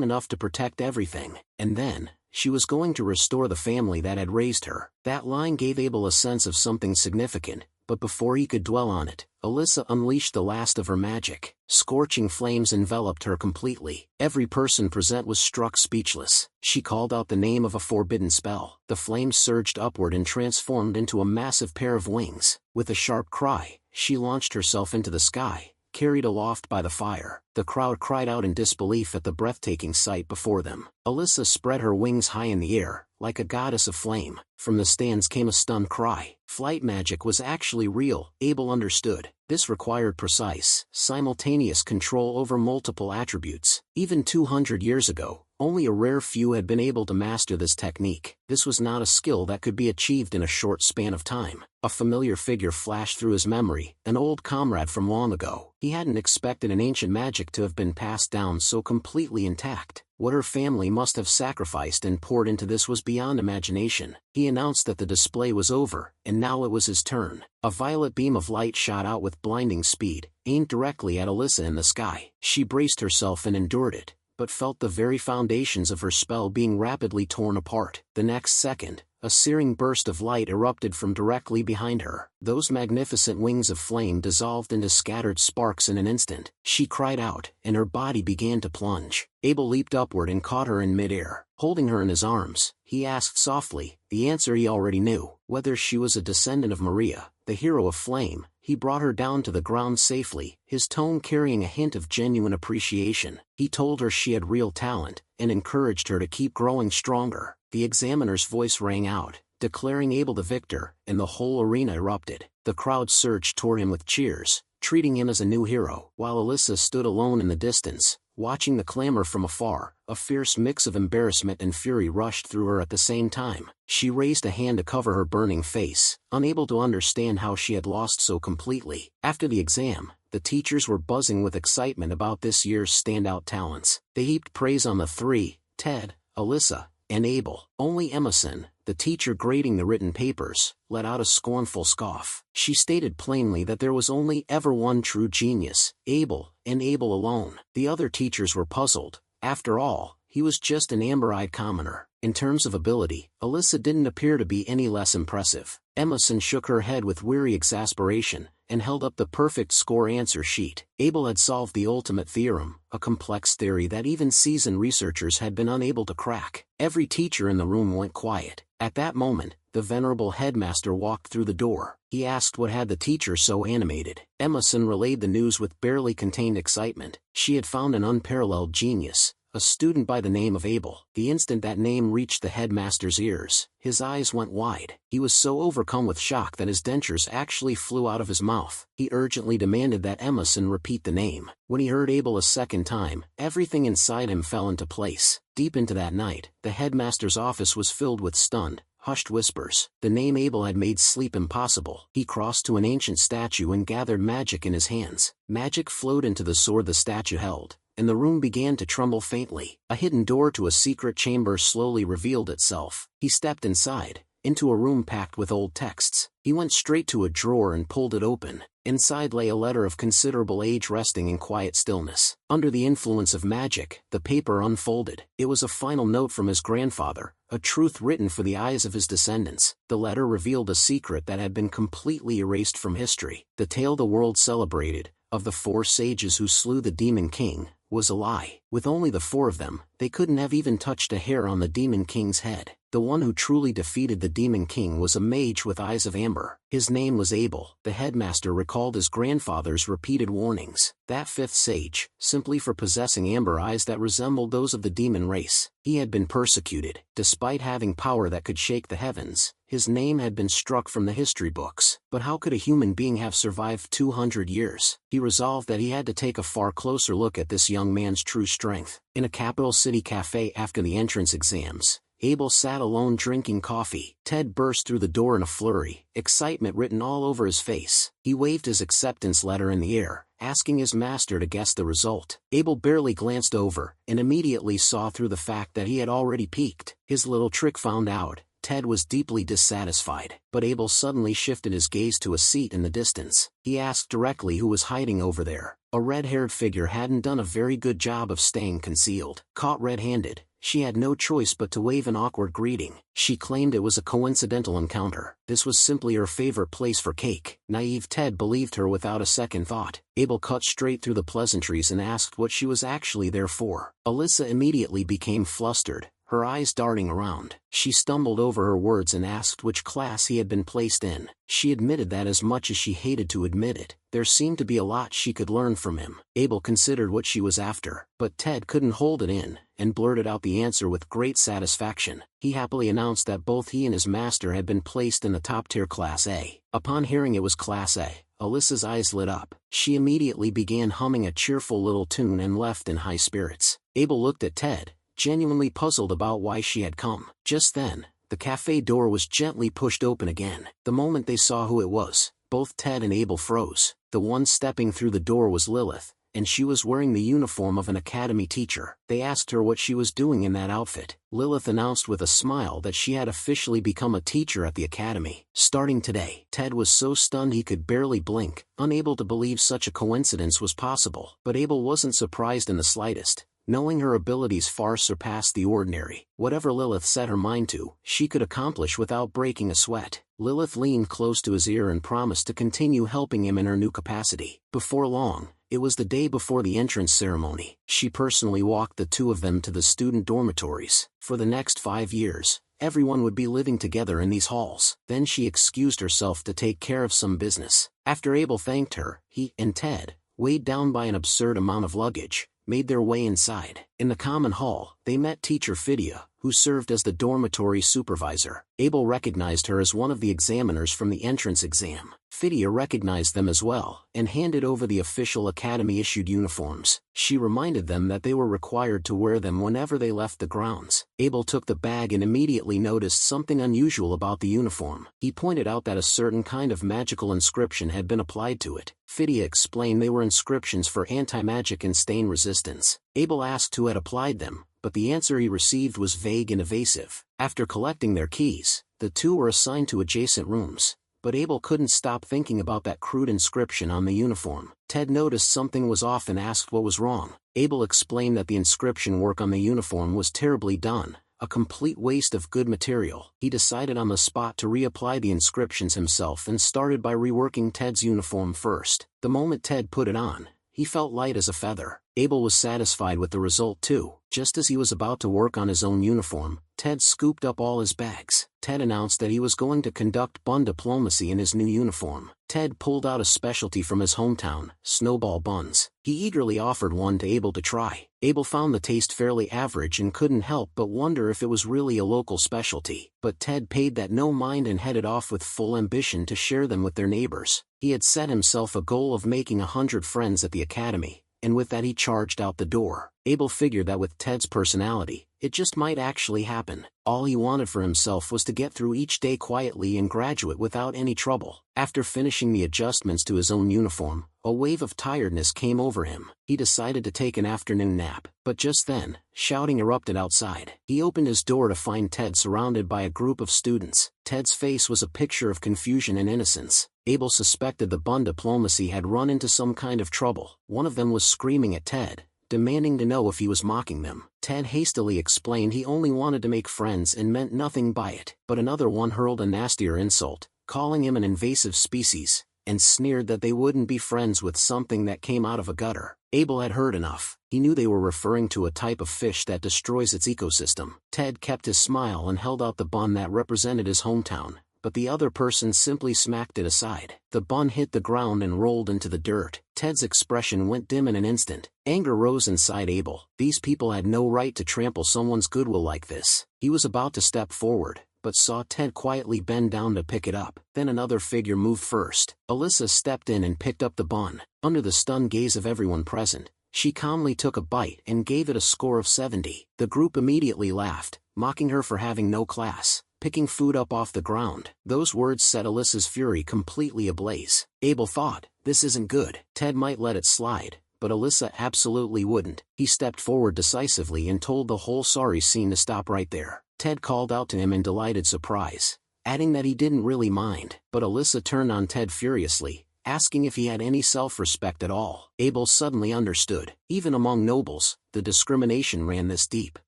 enough to protect everything. And then, she was going to restore the family that had raised her. That line gave Abel a sense of something significant, but before he could dwell on it, Alyssa unleashed the last of her magic. Scorching flames enveloped her completely. Every person present was struck speechless. She called out the name of a forbidden spell. The flames surged upward and transformed into a massive pair of wings. With a sharp cry, she launched herself into the sky, carried aloft by the fire. The crowd cried out in disbelief at the breathtaking sight before them. Alyssa spread her wings high in the air, like a goddess of flame. From the stands came a stunned cry. Flight magic was actually real, Abel understood. This required precise, simultaneous control over multiple attributes. Even 200 years ago, only a rare few had been able to master this technique. This was not a skill that could be achieved in a short span of time. A familiar figure flashed through his memory, an old comrade from long ago. He hadn't expected an ancient magic to have been passed down so completely intact. What her family must have sacrificed and poured into this was beyond imagination. He announced that the display was over, and now it was his turn. A violet beam of light shot out with blinding speed, aimed directly at Alyssa in the sky. She braced herself and endured it, but felt the very foundations of her spell being rapidly torn apart. The next second, a searing burst of light erupted from directly behind her. Those magnificent wings of flame dissolved into scattered sparks in an instant. She cried out, and her body began to plunge. Abel leaped upward and caught her in midair. Holding her in his arms, he asked softly, the answer he already knew, whether she was a descendant of Maria, the hero of flame. He brought her down to the ground safely, his tone carrying a hint of genuine appreciation. He told her she had real talent, and encouraged her to keep growing stronger. The examiner's voice rang out, declaring Abel the victor, and the whole arena erupted. The crowd surged toward him with cheers, treating him as a new hero. While Alyssa stood alone in the distance, watching the clamor from afar, a fierce mix of embarrassment and fury rushed through her at the same time. She raised a hand to cover her burning face, unable to understand how she had lost so completely. After the exam, the teachers were buzzing with excitement about this year's standout talents. They heaped praise on the three, Ted, Alyssa, and Abel. Only Emerson, the teacher grading the written papers, let out a scornful scoff. She stated plainly that there was only ever one true genius, Abel, and Abel alone. The other teachers were puzzled. After all, he was just an amber-eyed commoner. In terms of ability, Alyssa didn't appear to be any less impressive. Emerson shook her head with weary exasperation, and held up the perfect score answer sheet. Abel had solved the ultimate theorem, a complex theory that even seasoned researchers had been unable to crack. Every teacher in the room went quiet. At that moment, the venerable headmaster walked through the door. He asked what had the teacher so animated. Emerson relayed the news with barely contained excitement. She had found an unparalleled genius, a student by the name of Abel. The instant that name reached the headmaster's ears, his eyes went wide. He was so overcome with shock that his dentures actually flew out of his mouth. He urgently demanded that Emerson repeat the name. When he heard Abel a second time, everything inside him fell into place. Deep into that night, the headmaster's office was filled with stunned, hushed whispers. The name Abel had made sleep impossible. He crossed to an ancient statue and gathered magic in his hands. Magic flowed into the sword the statue held, and the room began to tremble faintly. A hidden door to a secret chamber slowly revealed itself. He stepped inside, into a room packed with old texts. He went straight to a drawer and pulled it open. Inside lay a letter of considerable age resting in quiet stillness. Under the influence of magic, the paper unfolded. It was a final note from his grandfather, a truth written for the eyes of his descendants. The letter revealed a secret that had been completely erased from history. The tale the world celebrated, of the 4 sages who slew the Demon King, was a lie. With only the 4 of them, they couldn't have even touched a hair on the Demon King's head. The one who truly defeated the Demon King was a mage with eyes of amber. His name was Abel. The headmaster recalled his grandfather's repeated warnings. That fifth sage, simply for possessing amber eyes that resembled those of the demon race. He had been persecuted. Despite having power that could shake the heavens, his name had been struck from the history books. But how could a human being have survived 200 years? He resolved that he had to take a far closer look at this young man's true strength. In a capital city cafe after the entrance exams, Abel sat alone drinking coffee. Ted burst through the door in a flurry, excitement written all over his face. He waved his acceptance letter in the air, asking his master to guess the result. Abel barely glanced over, and immediately saw through the fact that he had already peaked. His little trick found out, Ted was deeply dissatisfied. But Abel suddenly shifted his gaze to a seat in the distance. He asked directly who was hiding over there. A red-haired figure hadn't done a very good job of staying concealed. Caught red-handed, she had no choice but to wave an awkward greeting. She claimed it was a coincidental encounter. This was simply her favorite place for cake. Naive Ted believed her without a second thought. Abel cut straight through the pleasantries and asked what she was actually there for. Alyssa immediately became flustered, her eyes darting around. She stumbled over her words and asked which class he had been placed in. She admitted that as much as she hated to admit it, there seemed to be a lot she could learn from him. Abel considered what she was after, but Ted couldn't hold it in, and blurted out the answer with great satisfaction. He happily announced that both he and his master had been placed in the top-tier Class A. Upon hearing it was Class A, Alyssa's eyes lit up. She immediately began humming a cheerful little tune and left in high spirits. Abel looked at Ted, genuinely puzzled about why she had come. Just then, the cafe door was gently pushed open again. The moment they saw who it was, both Ted and Abel froze. The one stepping through the door was Lilith, and she was wearing the uniform of an academy teacher. They asked her what she was doing in that outfit. Lilith announced with a smile that she had officially become a teacher at the academy, starting today. Ted was so stunned he could barely blink, unable to believe such a coincidence was possible. But Abel wasn't surprised in the slightest, knowing her abilities far surpassed the ordinary. Whatever Lilith set her mind to, she could accomplish without breaking a sweat. Lilith leaned close to his ear and promised to continue helping him in her new capacity. Before long, it was the day before the entrance ceremony. She personally walked the two of them to the student dormitories. For the next 5 years, everyone would be living together in these halls. Then she excused herself to take care of some business. After Abel thanked her, he and Ted, weighed down by an absurd amount of luggage, made their way inside. In the common hall, they met teacher Phidia, who served as the dormitory supervisor. Abel recognized her as one of the examiners from the entrance exam. Phidia recognized them as well, and handed over the official academy-issued uniforms. She reminded them that they were required to wear them whenever they left the grounds. Abel took the bag and immediately noticed something unusual about the uniform. He pointed out that a certain kind of magical inscription had been applied to it. Phidia explained they were inscriptions for anti-magic and stain resistance. Abel asked who had applied them, but the answer he received was vague and evasive. After collecting their keys, the two were assigned to adjacent rooms. But Abel couldn't stop thinking about that crude inscription on the uniform. Ted noticed something was off and asked what was wrong. Abel explained that the inscription work on the uniform was terribly done, a complete waste of good material. He decided on the spot to reapply the inscriptions himself and started by reworking Ted's uniform first. The moment Ted put it on, he felt light as a feather. Abel was satisfied with the result too. Just as he was about to work on his own uniform, Ted scooped up all his bags. Ted announced that he was going to conduct bun diplomacy in his new uniform. Ted pulled out a specialty from his hometown, snowball buns. He eagerly offered one to Abel to try. Abel found the taste fairly average and couldn't help but wonder if it was really a local specialty. But Ted paid that no mind and headed off with full ambition to share them with their neighbors. He had set himself a goal of making 100 friends at the academy, and with that he charged out the door. Abel figured that with Ted's personality, it just might actually happen. All he wanted for himself was to get through each day quietly and graduate without any trouble. After finishing the adjustments to his own uniform, a wave of tiredness came over him. He decided to take an afternoon nap, but just then, shouting erupted outside. He opened his door to find Ted surrounded by a group of students. Ted's face was a picture of confusion and innocence. Abel suspected the bun diplomacy had run into some kind of trouble. One of them was screaming at Ted, demanding to know if he was mocking them. Ted hastily explained he only wanted to make friends and meant nothing by it. But another one hurled a nastier insult, calling him an invasive species, and sneered that they wouldn't be friends with something that came out of a gutter. Abel had heard enough. He knew they were referring to a type of fish that destroys its ecosystem. Ted kept his smile and held out the bun that represented his hometown, but the other person simply smacked it aside. The bun hit the ground and rolled into the dirt. Ted's expression went dim in an instant. Anger rose inside Abel. These people had no right to trample someone's goodwill like this. He was about to step forward, but saw Ted quietly bend down to pick it up. Then another figure moved first. Alyssa stepped in and picked up the bun. Under the stunned gaze of everyone present, she calmly took a bite and gave it a score of 70. The group immediately laughed, mocking her for having no class, picking food up off the ground. Those words set Alyssa's fury completely ablaze. Abel thought, this isn't good. Ted might let it slide, but Alyssa absolutely wouldn't. He stepped forward decisively and told the whole sorry scene to stop right there. Ted called out to him in delighted surprise, adding that he didn't really mind. But Alyssa turned on Ted furiously, asking if he had any self-respect at all. Abel suddenly understood. Even among nobles, the discrimination ran this deep.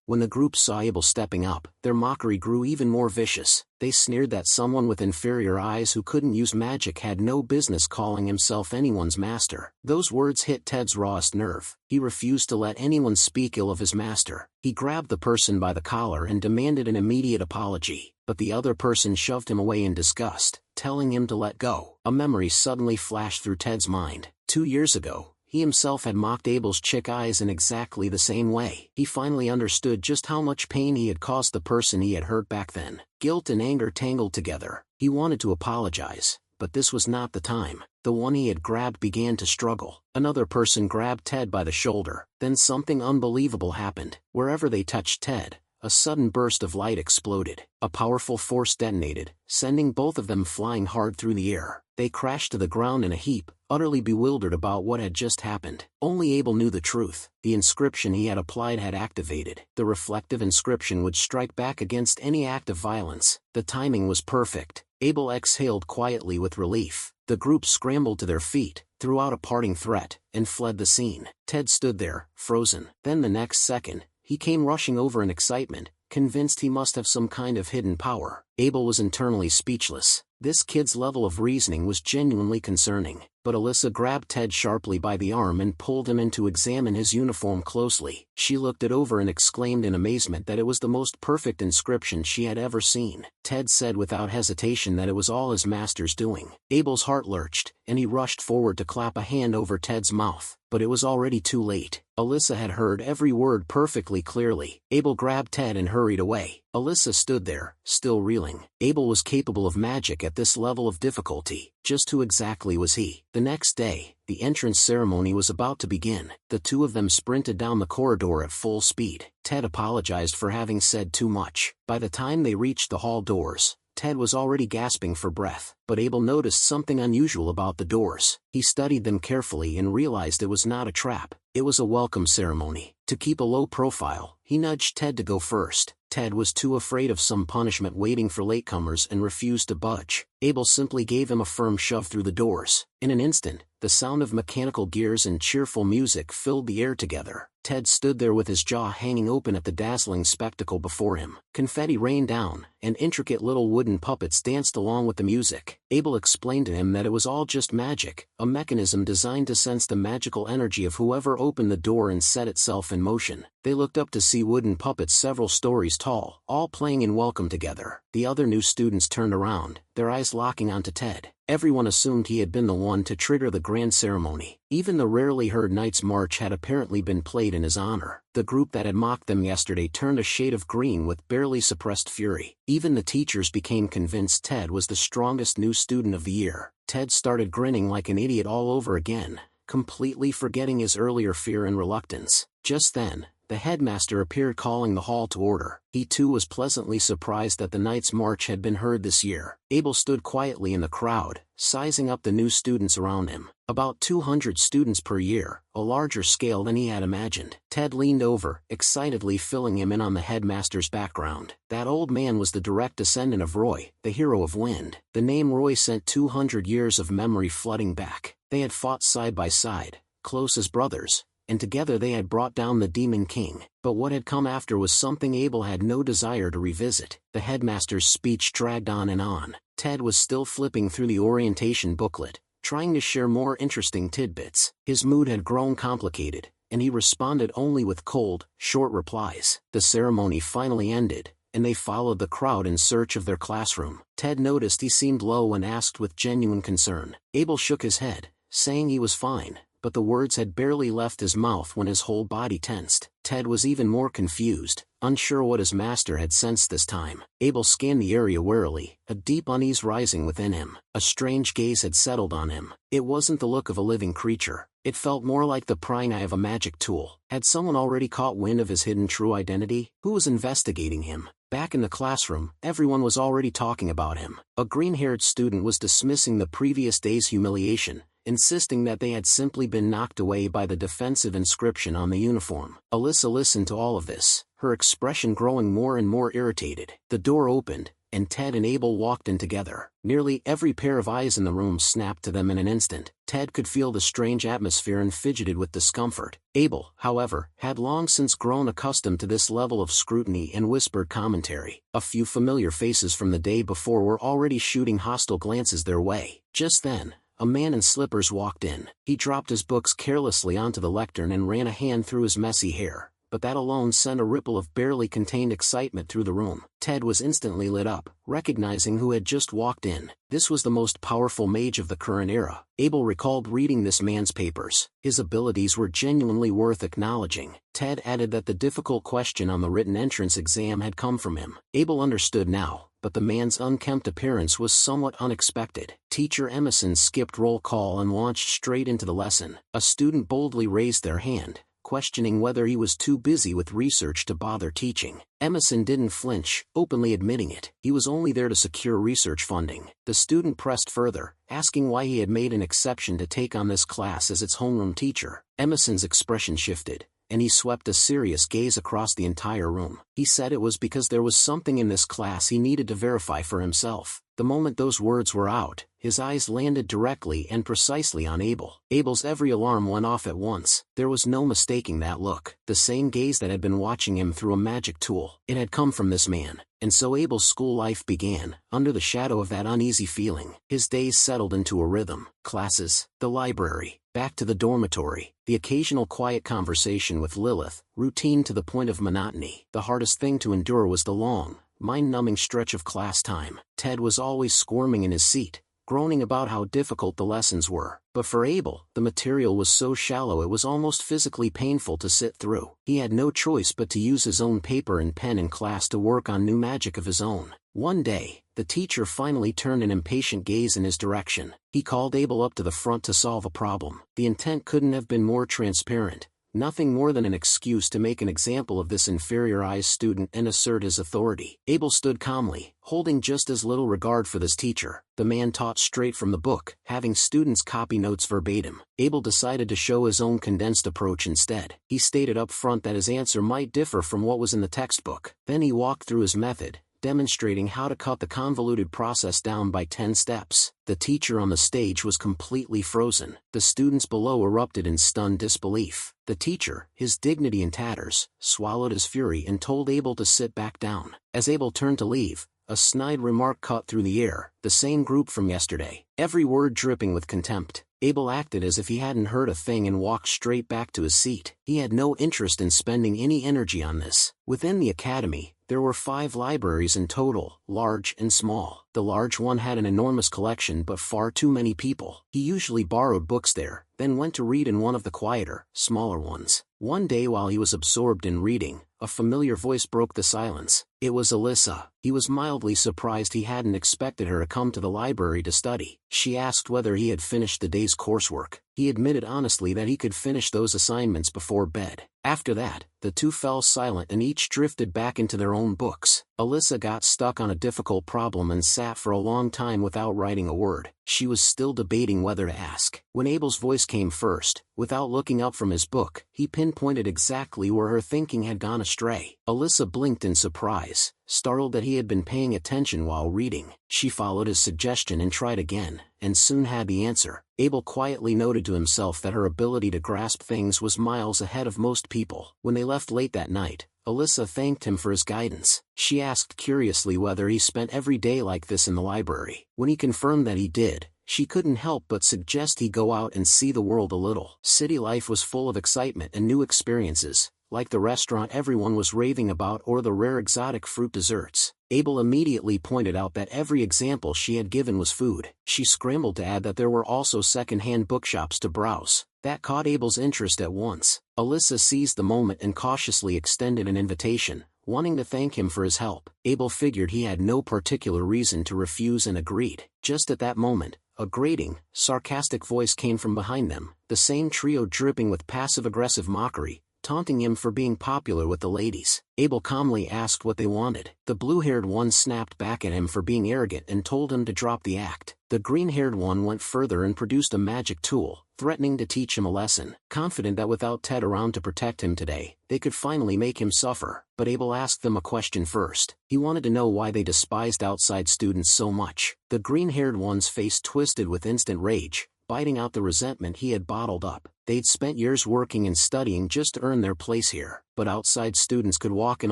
When the group saw Abel stepping up, their mockery grew even more vicious. They sneered that someone with inferior eyes who couldn't use magic had no business calling himself anyone's master. Those words hit Ted's rawest nerve. He refused to let anyone speak ill of his master. He grabbed the person by the collar and demanded an immediate apology, but the other person shoved him away in disgust, telling him to let go. A memory suddenly flashed through Ted's mind. 2 years ago, he himself had mocked Abel's chick eyes in exactly the same way. He finally understood just how much pain he had caused the person he had hurt back then. Guilt and anger tangled together. He wanted to apologize, but this was not the time. The one he had grabbed began to struggle. Another person grabbed Ted by the shoulder. Then something unbelievable happened. Wherever they touched Ted, a sudden burst of light exploded. A powerful force detonated, sending both of them flying hard through the air. They crashed to the ground in a heap, utterly bewildered about what had just happened. Only Abel knew the truth. The inscription he had applied had activated. The reflective inscription would strike back against any act of violence. The timing was perfect. Abel exhaled quietly with relief. The group scrambled to their feet, threw out a parting threat, and fled the scene. Ted stood there, frozen. Then the next second, he came rushing over in excitement, convinced he must have some kind of hidden power. Abel was internally speechless. This kid's level of reasoning was genuinely concerning. But Alyssa grabbed Ted sharply by the arm and pulled him in to examine his uniform closely. She looked it over and exclaimed in amazement that it was the most perfect inscription she had ever seen. Ted said without hesitation that it was all his master's doing. Abel's heart lurched, and he rushed forward to clap a hand over Ted's mouth. But it was already too late. Alyssa had heard every word perfectly clearly. Abel grabbed Ted and hurried away. Alyssa stood there, still reeling. Abel was capable of magic at this level of difficulty. Just who exactly was he? The next day, the entrance ceremony was about to begin. The two of them sprinted down the corridor at full speed. Ted apologized for having said too much. By the time they reached the hall doors, Ted was already gasping for breath, but Abel noticed something unusual about the doors. He studied them carefully and realized it was not a trap. It was a welcome ceremony. To keep a low profile, he nudged Ted to go first. Ted was too afraid of some punishment waiting for latecomers and refused to budge. Abel simply gave him a firm shove through the doors. In an instant, the sound of mechanical gears and cheerful music filled the air together. Ted stood there with his jaw hanging open at the dazzling spectacle before him. Confetti rained down, and intricate little wooden puppets danced along with the music. Abel explained to him that it was all just magic, a mechanism designed to sense the magical energy of whoever opened the door and set itself in motion. They looked up to see wooden puppets several stories tall, all playing in welcome together. The other new students turned around, their eyes locking onto Ted. Everyone assumed he had been the one to trigger the grand ceremony. Even the rarely heard Knight's March had apparently been played in his honor. The group that had mocked them yesterday turned a shade of green with barely suppressed fury. Even the teachers became convinced Ted was the strongest new student of the year. Ted started grinning like an idiot all over again, completely forgetting his earlier fear and reluctance. Just then, the headmaster appeared calling the hall to order. He too was pleasantly surprised that the Knight's March had been heard this year. Abel stood quietly in the crowd, sizing up the new students around him. About 200 students per year, a larger scale than he had imagined. Ted leaned over, excitedly filling him in on the headmaster's background. That old man was the direct descendant of Roy, the hero of Wind. The name Roy sent 200 years of memory flooding back. They had fought side by side, close as brothers, and together they had brought down the Demon King. But what had come after was something Abel had no desire to revisit. The headmaster's speech dragged on and on. Ted was still flipping through the orientation booklet, trying to share more interesting tidbits. His mood had grown complicated, and he responded only with cold, short replies. The ceremony finally ended, and they followed the crowd in search of their classroom. Ted noticed he seemed low and asked with genuine concern. Abel shook his head, saying he was fine, but the words had barely left his mouth when his whole body tensed. Ted was even more confused, unsure what his master had sensed this time. Abel scanned the area warily, a deep unease rising within him. A strange gaze had settled on him. It wasn't the look of a living creature. It felt more like the prying eye of a magic tool. Had someone already caught wind of his hidden true identity? Who was investigating him? Back in the classroom, everyone was already talking about him. A green-haired student was dismissing the previous day's humiliation, insisting that they had simply been knocked away by the defensive inscription on the uniform. Alyssa listened to all of this, her expression growing more and more irritated. The door opened, and Ted and Abel walked in together. Nearly every pair of eyes in the room snapped to them in an instant. Ted could feel the strange atmosphere and fidgeted with discomfort. Abel, however, had long since grown accustomed to this level of scrutiny and whispered commentary. A few familiar faces from the day before were already shooting hostile glances their way. Just then, a man in slippers walked in. He dropped his books carelessly onto the lectern and ran a hand through his messy hair, but that alone sent a ripple of barely contained excitement through the room. Ted was instantly lit up, recognizing who had just walked in. This was the most powerful mage of the current era. Abel recalled reading this man's papers. His abilities were genuinely worth acknowledging. Ted added that the difficult question on the written entrance exam had come from him. Abel understood now, but the man's unkempt appearance was somewhat unexpected. Teacher Emerson skipped roll call and launched straight into the lesson. A student boldly raised their hand, questioning whether he was too busy with research to bother teaching. Emerson didn't flinch, openly admitting it. He was only there to secure research funding. The student pressed further, asking why he had made an exception to take on this class as its homeroom teacher. Emerson's expression shifted, and he swept a serious gaze across the entire room. He said it was because there was something in this class he needed to verify for himself. The moment those words were out, his eyes landed directly and precisely on Abel. Abel's every alarm went off at once. There was no mistaking that look. The same gaze that had been watching him through a magic tool. It had come from this man. And so Abel's school life began, under the shadow of that uneasy feeling. His days settled into a rhythm. Classes, the library, back to the dormitory, the occasional quiet conversation with Lilith, routine to the point of monotony. The hardest thing to endure was the long, mind-numbing stretch of class time. Ted was always squirming in his seat, groaning about how difficult the lessons were. But for Abel, the material was so shallow it was almost physically painful to sit through. He had no choice but to use his own paper and pen in class to work on new magic of his own. One day, the teacher finally turned an impatient gaze in his direction. He called Abel up to the front to solve a problem. The intent couldn't have been more transparent. Nothing more than an excuse to make an example of this inferiorized student and assert his authority. Abel stood calmly, holding just as little regard for this teacher. The man taught straight from the book, having students copy notes verbatim. Abel decided to show his own condensed approach instead. He stated up front that his answer might differ from what was in the textbook. Then he walked through his method, demonstrating how to cut the convoluted process down by 10 steps. The teacher on the stage was completely frozen. The students below erupted in stunned disbelief. The teacher, his dignity in tatters, swallowed his fury and told Abel to sit back down. As Abel turned to leave, a snide remark cut through the air. The same group from yesterday. Every word dripping with contempt. Abel acted as if he hadn't heard a thing and walked straight back to his seat. He had no interest in spending any energy on this. Within the academy, there were 5 libraries in total, large and small. The large one had an enormous collection but far too many people. He usually borrowed books there, then went to read in one of the quieter, smaller ones. One day while he was absorbed in reading, a familiar voice broke the silence. It was Alyssa. He was mildly surprised he hadn't expected her to come to the library to study. She asked whether he had finished the day's coursework. He admitted honestly that he could finish those assignments before bed. After that, the two fell silent and each drifted back into their own books. Alyssa got stuck on a difficult problem and sat for a long time without writing a word. She was still debating whether to ask. When Abel's voice came first, without looking up from his book, he pinpointed exactly where her thinking had gone astray. Alyssa blinked in surprise, startled that he had been paying attention while reading. She followed his suggestion and tried again, and soon had the answer. Abel quietly noted to himself that her ability to grasp things was miles ahead of most people. When they left late that night, Alyssa thanked him for his guidance. She asked curiously whether he spent every day like this in the library. When he confirmed that he did, she couldn't help but suggest he go out and see the world a little. City life was full of excitement and new experiences, like the restaurant everyone was raving about or the rare exotic fruit desserts. Abel immediately pointed out that every example she had given was food. She scrambled to add that there were also second-hand bookshops to browse. That caught Abel's interest at once. Alyssa seized the moment and cautiously extended an invitation, wanting to thank him for his help. Abel figured he had no particular reason to refuse and agreed. Just at that moment, a grating, sarcastic voice came from behind them, the same trio dripping with passive-aggressive mockery, taunting him for being popular with the ladies. Abel calmly asked what they wanted. The blue-haired one snapped back at him for being arrogant and told him to drop the act. The green-haired one went further and produced a magic tool, threatening to teach him a lesson. Confident that without Ted around to protect him today, they could finally make him suffer. But Abel asked them a question first. He wanted to know why they despised outside students so much. The green-haired one's face twisted with instant rage, biting out the resentment he had bottled up. They'd spent years working and studying just to earn their place here, but outside students could walk in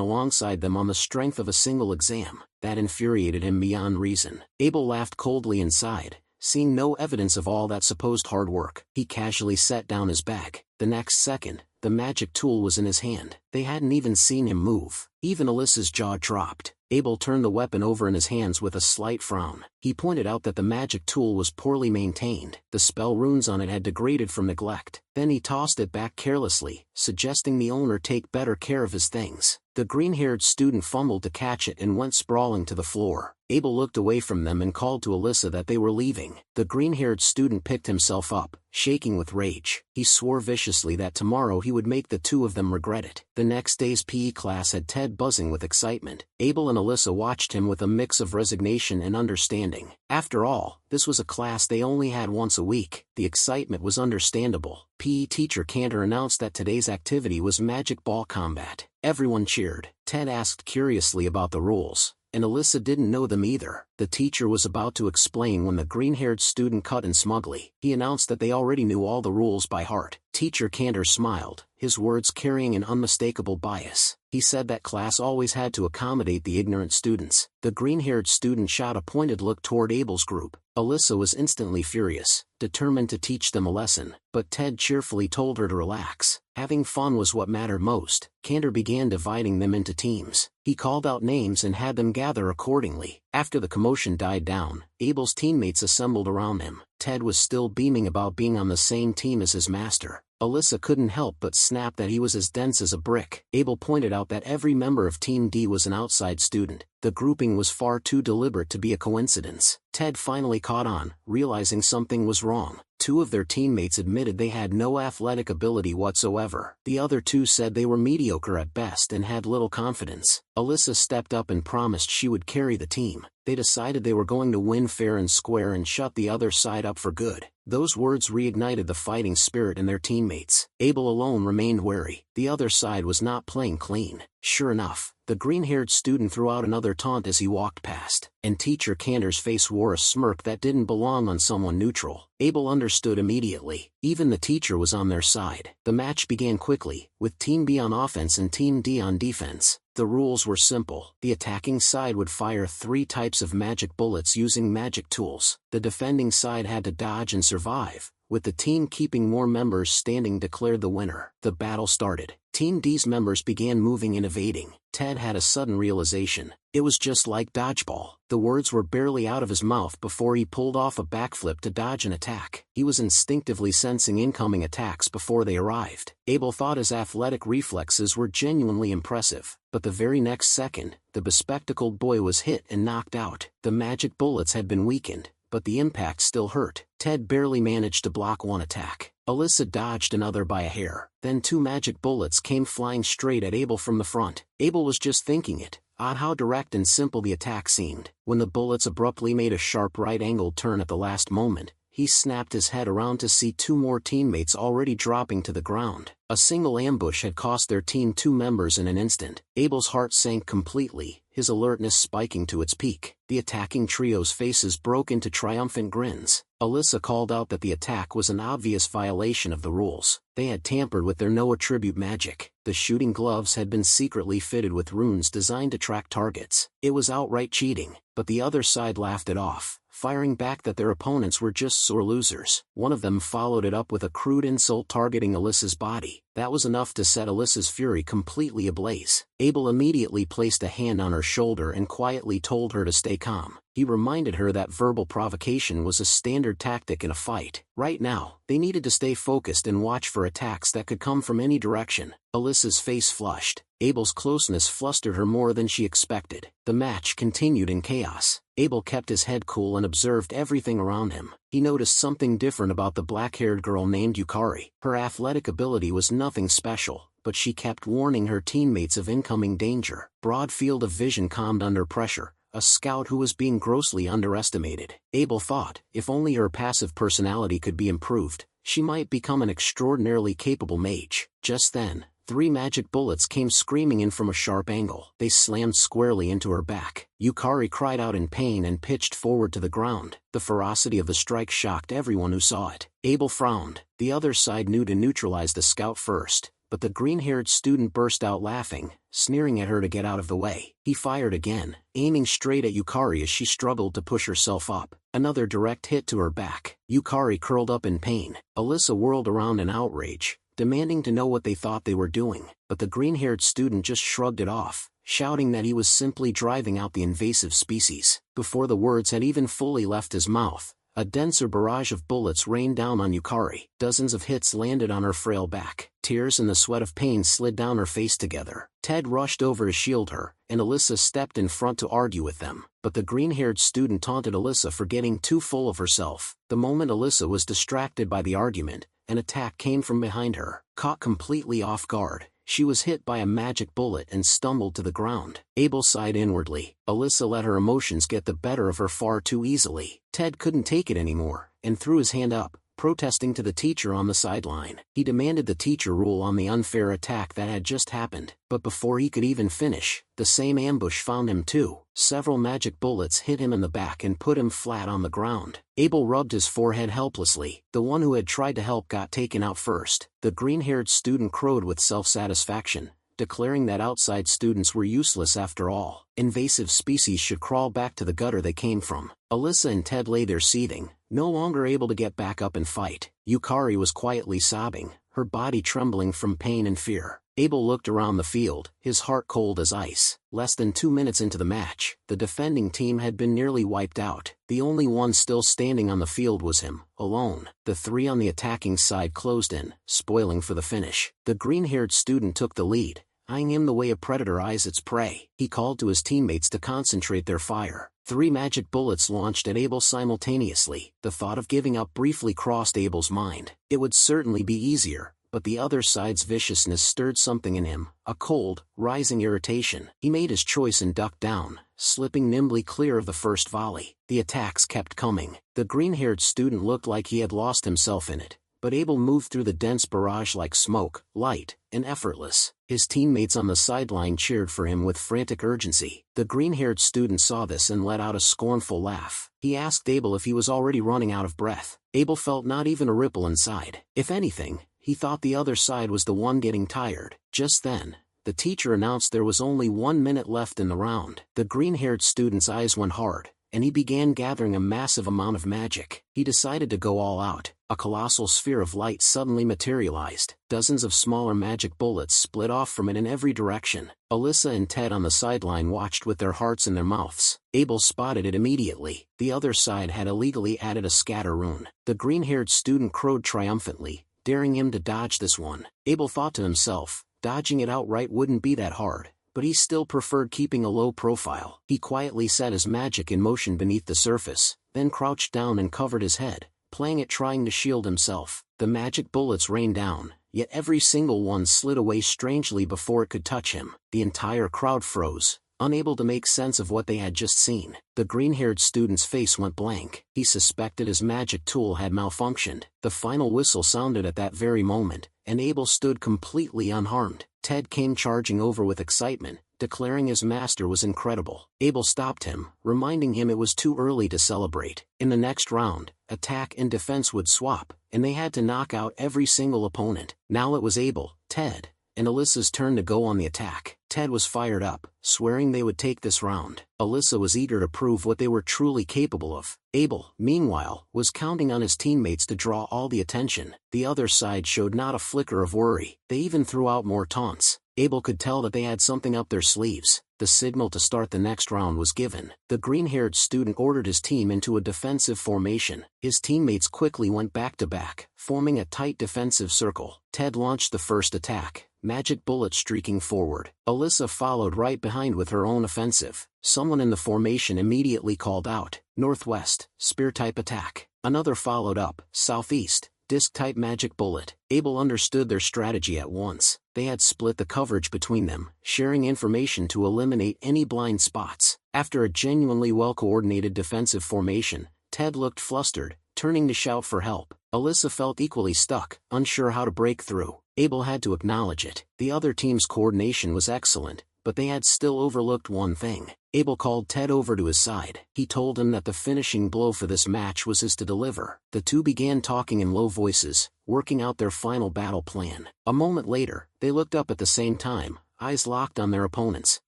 alongside them on the strength of a single exam. That infuriated him beyond reason. Abel laughed coldly inside, seeing no evidence of all that supposed hard work. He casually set down his bag. The next second, the magic tool was in his hand. They hadn't even seen him move. Even Alyssa's jaw dropped. Abel turned the weapon over in his hands with a slight frown. He pointed out that the magic tool was poorly maintained. The spell runes on it had degraded from neglect. Then he tossed it back carelessly, suggesting the owner take better care of his things. The green-haired student fumbled to catch it and went sprawling to the floor. Abel looked away from them and called to Alyssa that they were leaving. The green-haired student picked himself up, shaking with rage. He swore viciously that tomorrow he would make the two of them regret it. The next day's PE class had Ted buzzing with excitement. Abel and Alyssa watched him with a mix of resignation and understanding. After all, this was a class they only had once a week. The excitement was understandable. PE teacher Cantor announced that today's activity was magic ball combat. Everyone cheered. Ted asked curiously about the rules, and Alyssa didn't know them either. The teacher was about to explain when the green-haired student cut in smugly. He announced that they already knew all the rules by heart. Teacher Cantor smiled, his words carrying an unmistakable bias. He said that class always had to accommodate the ignorant students. The green-haired student shot a pointed look toward Abel's group. Alyssa was instantly furious, determined to teach them a lesson, but Ted cheerfully told her to relax. Having fun was what mattered most. Cantor began dividing them into teams. He called out names and had them gather accordingly. After the commotion died down, Abel's teammates assembled around him. Ted was still beaming about being on the same team as his master. Alyssa couldn't help but snap that he was as dense as a brick. Abel pointed out that every member of Team D was an outside student. The grouping was far too deliberate to be a coincidence. Ted finally caught on, realizing something was wrong. Two of their teammates admitted they had no athletic ability whatsoever. The other two said they were mediocre at best and had little confidence. Alyssa stepped up and promised she would carry the team. They decided they were going to win fair and square and shut the other side up for good. Those words reignited the fighting spirit in their teammates. Abel alone remained wary. The other side was not playing clean. Sure enough, the green-haired student threw out another taunt as he walked past, and Teacher Cantor's face wore a smirk that didn't belong on someone neutral. Abel understood immediately. Even the teacher was on their side. The match began quickly, with Team B on offense and Team D on defense. The rules were simple. The attacking side would fire 3 types of magic bullets using magic tools. The defending side had to dodge and survive, with the team keeping more members standing declared the winner. The battle started. Team D's members began moving and evading. Ted had a sudden realization. It was just like dodgeball. The words were barely out of his mouth before he pulled off a backflip to dodge an attack. He was instinctively sensing incoming attacks before they arrived. Abel thought his athletic reflexes were genuinely impressive, but the very next second, the bespectacled boy was hit and knocked out. The magic bullets had been weakened, but the impact still hurt. Ted barely managed to block one attack. Alyssa dodged another by a hair. Then 2 magic bullets came flying straight at Abel from the front. Abel was just thinking it. Odd how direct and simple the attack seemed. When the bullets abruptly made a sharp right-angled turn at the last moment, he snapped his head around to see 2 more teammates already dropping to the ground. A single ambush had cost their team 2 members in an instant. Abel's heart sank completely, his alertness spiking to its peak. The attacking trio's faces broke into triumphant grins. Alyssa called out that the attack was an obvious violation of the rules. They had tampered with their no-attribute magic. The shooting gloves had been secretly fitted with runes designed to track targets. It was outright cheating, but the other side laughed it off, firing back that their opponents were just sore losers. One of them followed it up with a crude insult targeting Alyssa's body. That was enough to set Alyssa's fury completely ablaze. Abel immediately placed a hand on her shoulder and quietly told her to stay calm. He reminded her that verbal provocation was a standard tactic in a fight. Right now, they needed to stay focused and watch for attacks that could come from any direction. Alyssa's face flushed. Abel's closeness flustered her more than she expected. The match continued in chaos. Abel kept his head cool and observed everything around him. He noticed something different about the black-haired girl named Yukari. Her athletic ability was nothing special, but she kept warning her teammates of incoming danger. Broad field of vision calmed under pressure. A scout who was being grossly underestimated. Abel thought, if only her passive personality could be improved, she might become an extraordinarily capable mage. Just then, 3 magic bullets came screaming in from a sharp angle. They slammed squarely into her back. Yukari cried out in pain and pitched forward to the ground. The ferocity of the strike shocked everyone who saw it. Abel frowned. The other side knew to neutralize the scout first, but the green-haired student burst out laughing, sneering at her to get out of the way. He fired again, aiming straight at Yukari as she struggled to push herself up. Another direct hit to her back. Yukari curled up in pain. Alyssa whirled around in outrage, demanding to know what they thought they were doing, but the green-haired student just shrugged it off, shouting that he was simply driving out the invasive species. Before the words had even fully left his mouth, a denser barrage of bullets rained down on Yukari. Dozens of hits landed on her frail back. Tears and the sweat of pain slid down her face together. Ted rushed over to shield her, and Alyssa stepped in front to argue with them. But the green-haired student taunted Alyssa for getting too full of herself. The moment Alyssa was distracted by the argument, an attack came from behind her. Caught completely off guard, she was hit by a magic bullet and stumbled to the ground. Abel sighed inwardly. Alyssa let her emotions get the better of her far too easily. Ted couldn't take it anymore, and threw his hand up, protesting to the teacher on the sideline. He demanded the teacher rule on the unfair attack that had just happened, but before he could even finish, the same ambush found him too. Several magic bullets hit him in the back and put him flat on the ground. Abel rubbed his forehead helplessly. The one who had tried to help got taken out first. The green-haired student crowed with self-satisfaction, declaring that outside students were useless after all. Invasive species should crawl back to the gutter they came from. Alyssa and Ted lay there seething, no longer able to get back up and fight. Yukari was quietly sobbing, her body trembling from pain and fear. Abel looked around the field, his heart cold as ice. Less than 2 minutes into the match, the defending team had been nearly wiped out. The only one still standing on the field was him, alone. The 3 on the attacking side closed in, spoiling for the finish. The green-haired student took the lead, eyeing him the way a predator eyes its prey. He called to his teammates to concentrate their fire. 3 magic bullets launched at Abel simultaneously. The thought of giving up briefly crossed Abel's mind. It would certainly be easier, but the other side's viciousness stirred something in him, a cold, rising irritation. He made his choice and ducked down, slipping nimbly clear of the first volley. The attacks kept coming. The green-haired student looked like he had lost himself in it, but Abel moved through the dense barrage like smoke, light, and effortless. His teammates on the sideline cheered for him with frantic urgency. The green-haired student saw this and let out a scornful laugh. He asked Abel if he was already running out of breath. Abel felt not even a ripple inside. If anything, he thought the other side was the one getting tired. Just then, the teacher announced there was only 1 minute left in the round. The green-haired student's eyes went hard, and he began gathering a massive amount of magic. He decided to go all out. A colossal sphere of light suddenly materialized. Dozens of smaller magic bullets split off from it in every direction. Alyssa and Ted on the sideline watched with their hearts in their mouths. Abel spotted it immediately. The other side had illegally added a scatter rune. The green-haired student crowed triumphantly, daring him to dodge this one. Abel thought to himself, dodging it outright wouldn't be that hard, but he still preferred keeping a low profile. He quietly set his magic in motion beneath the surface, then crouched down and covered his head, playing it trying to shield himself. The magic bullets rained down, yet every single one slid away strangely before it could touch him. The entire crowd froze, unable to make sense of what they had just seen. The green-haired student's face went blank. He suspected his magic tool had malfunctioned. The final whistle sounded at that very moment, and Abel stood completely unharmed. Ted came charging over with excitement, declaring his master was incredible. Abel stopped him, reminding him it was too early to celebrate. In the next round, attack and defense would swap, and they had to knock out every single opponent. Now it was Abel, Ted, and Alyssa's turn to go on the attack. Ted was fired up, swearing they would take this round. Alyssa was eager to prove what they were truly capable of. Abel, meanwhile, was counting on his teammates to draw all the attention. The other side showed not a flicker of worry. They even threw out more taunts. Abel could tell that they had something up their sleeves. The signal to start the next round was given. The green-haired student ordered his team into a defensive formation. His teammates quickly went back-to-back, forming a tight defensive circle. Ted launched the first attack, magic bullet streaking forward. Alyssa followed right behind with her own offensive. Someone in the formation immediately called out, "Northwest, spear-type attack." Another followed up, "Southeast, disc-type magic bullet." Abel understood their strategy at once. They had split the coverage between them, sharing information to eliminate any blind spots. After a genuinely well-coordinated defensive formation, Ted looked flustered, turning to shout for help. Alyssa felt equally stuck, unsure how to break through. Abel had to acknowledge it. The other team's coordination was excellent, but they had still overlooked one thing. Abel called Ted over to his side. He told him that the finishing blow for this match was his to deliver. The two began talking in low voices, working out their final battle plan. A moment later, they looked up at the same time, eyes locked on their opponents.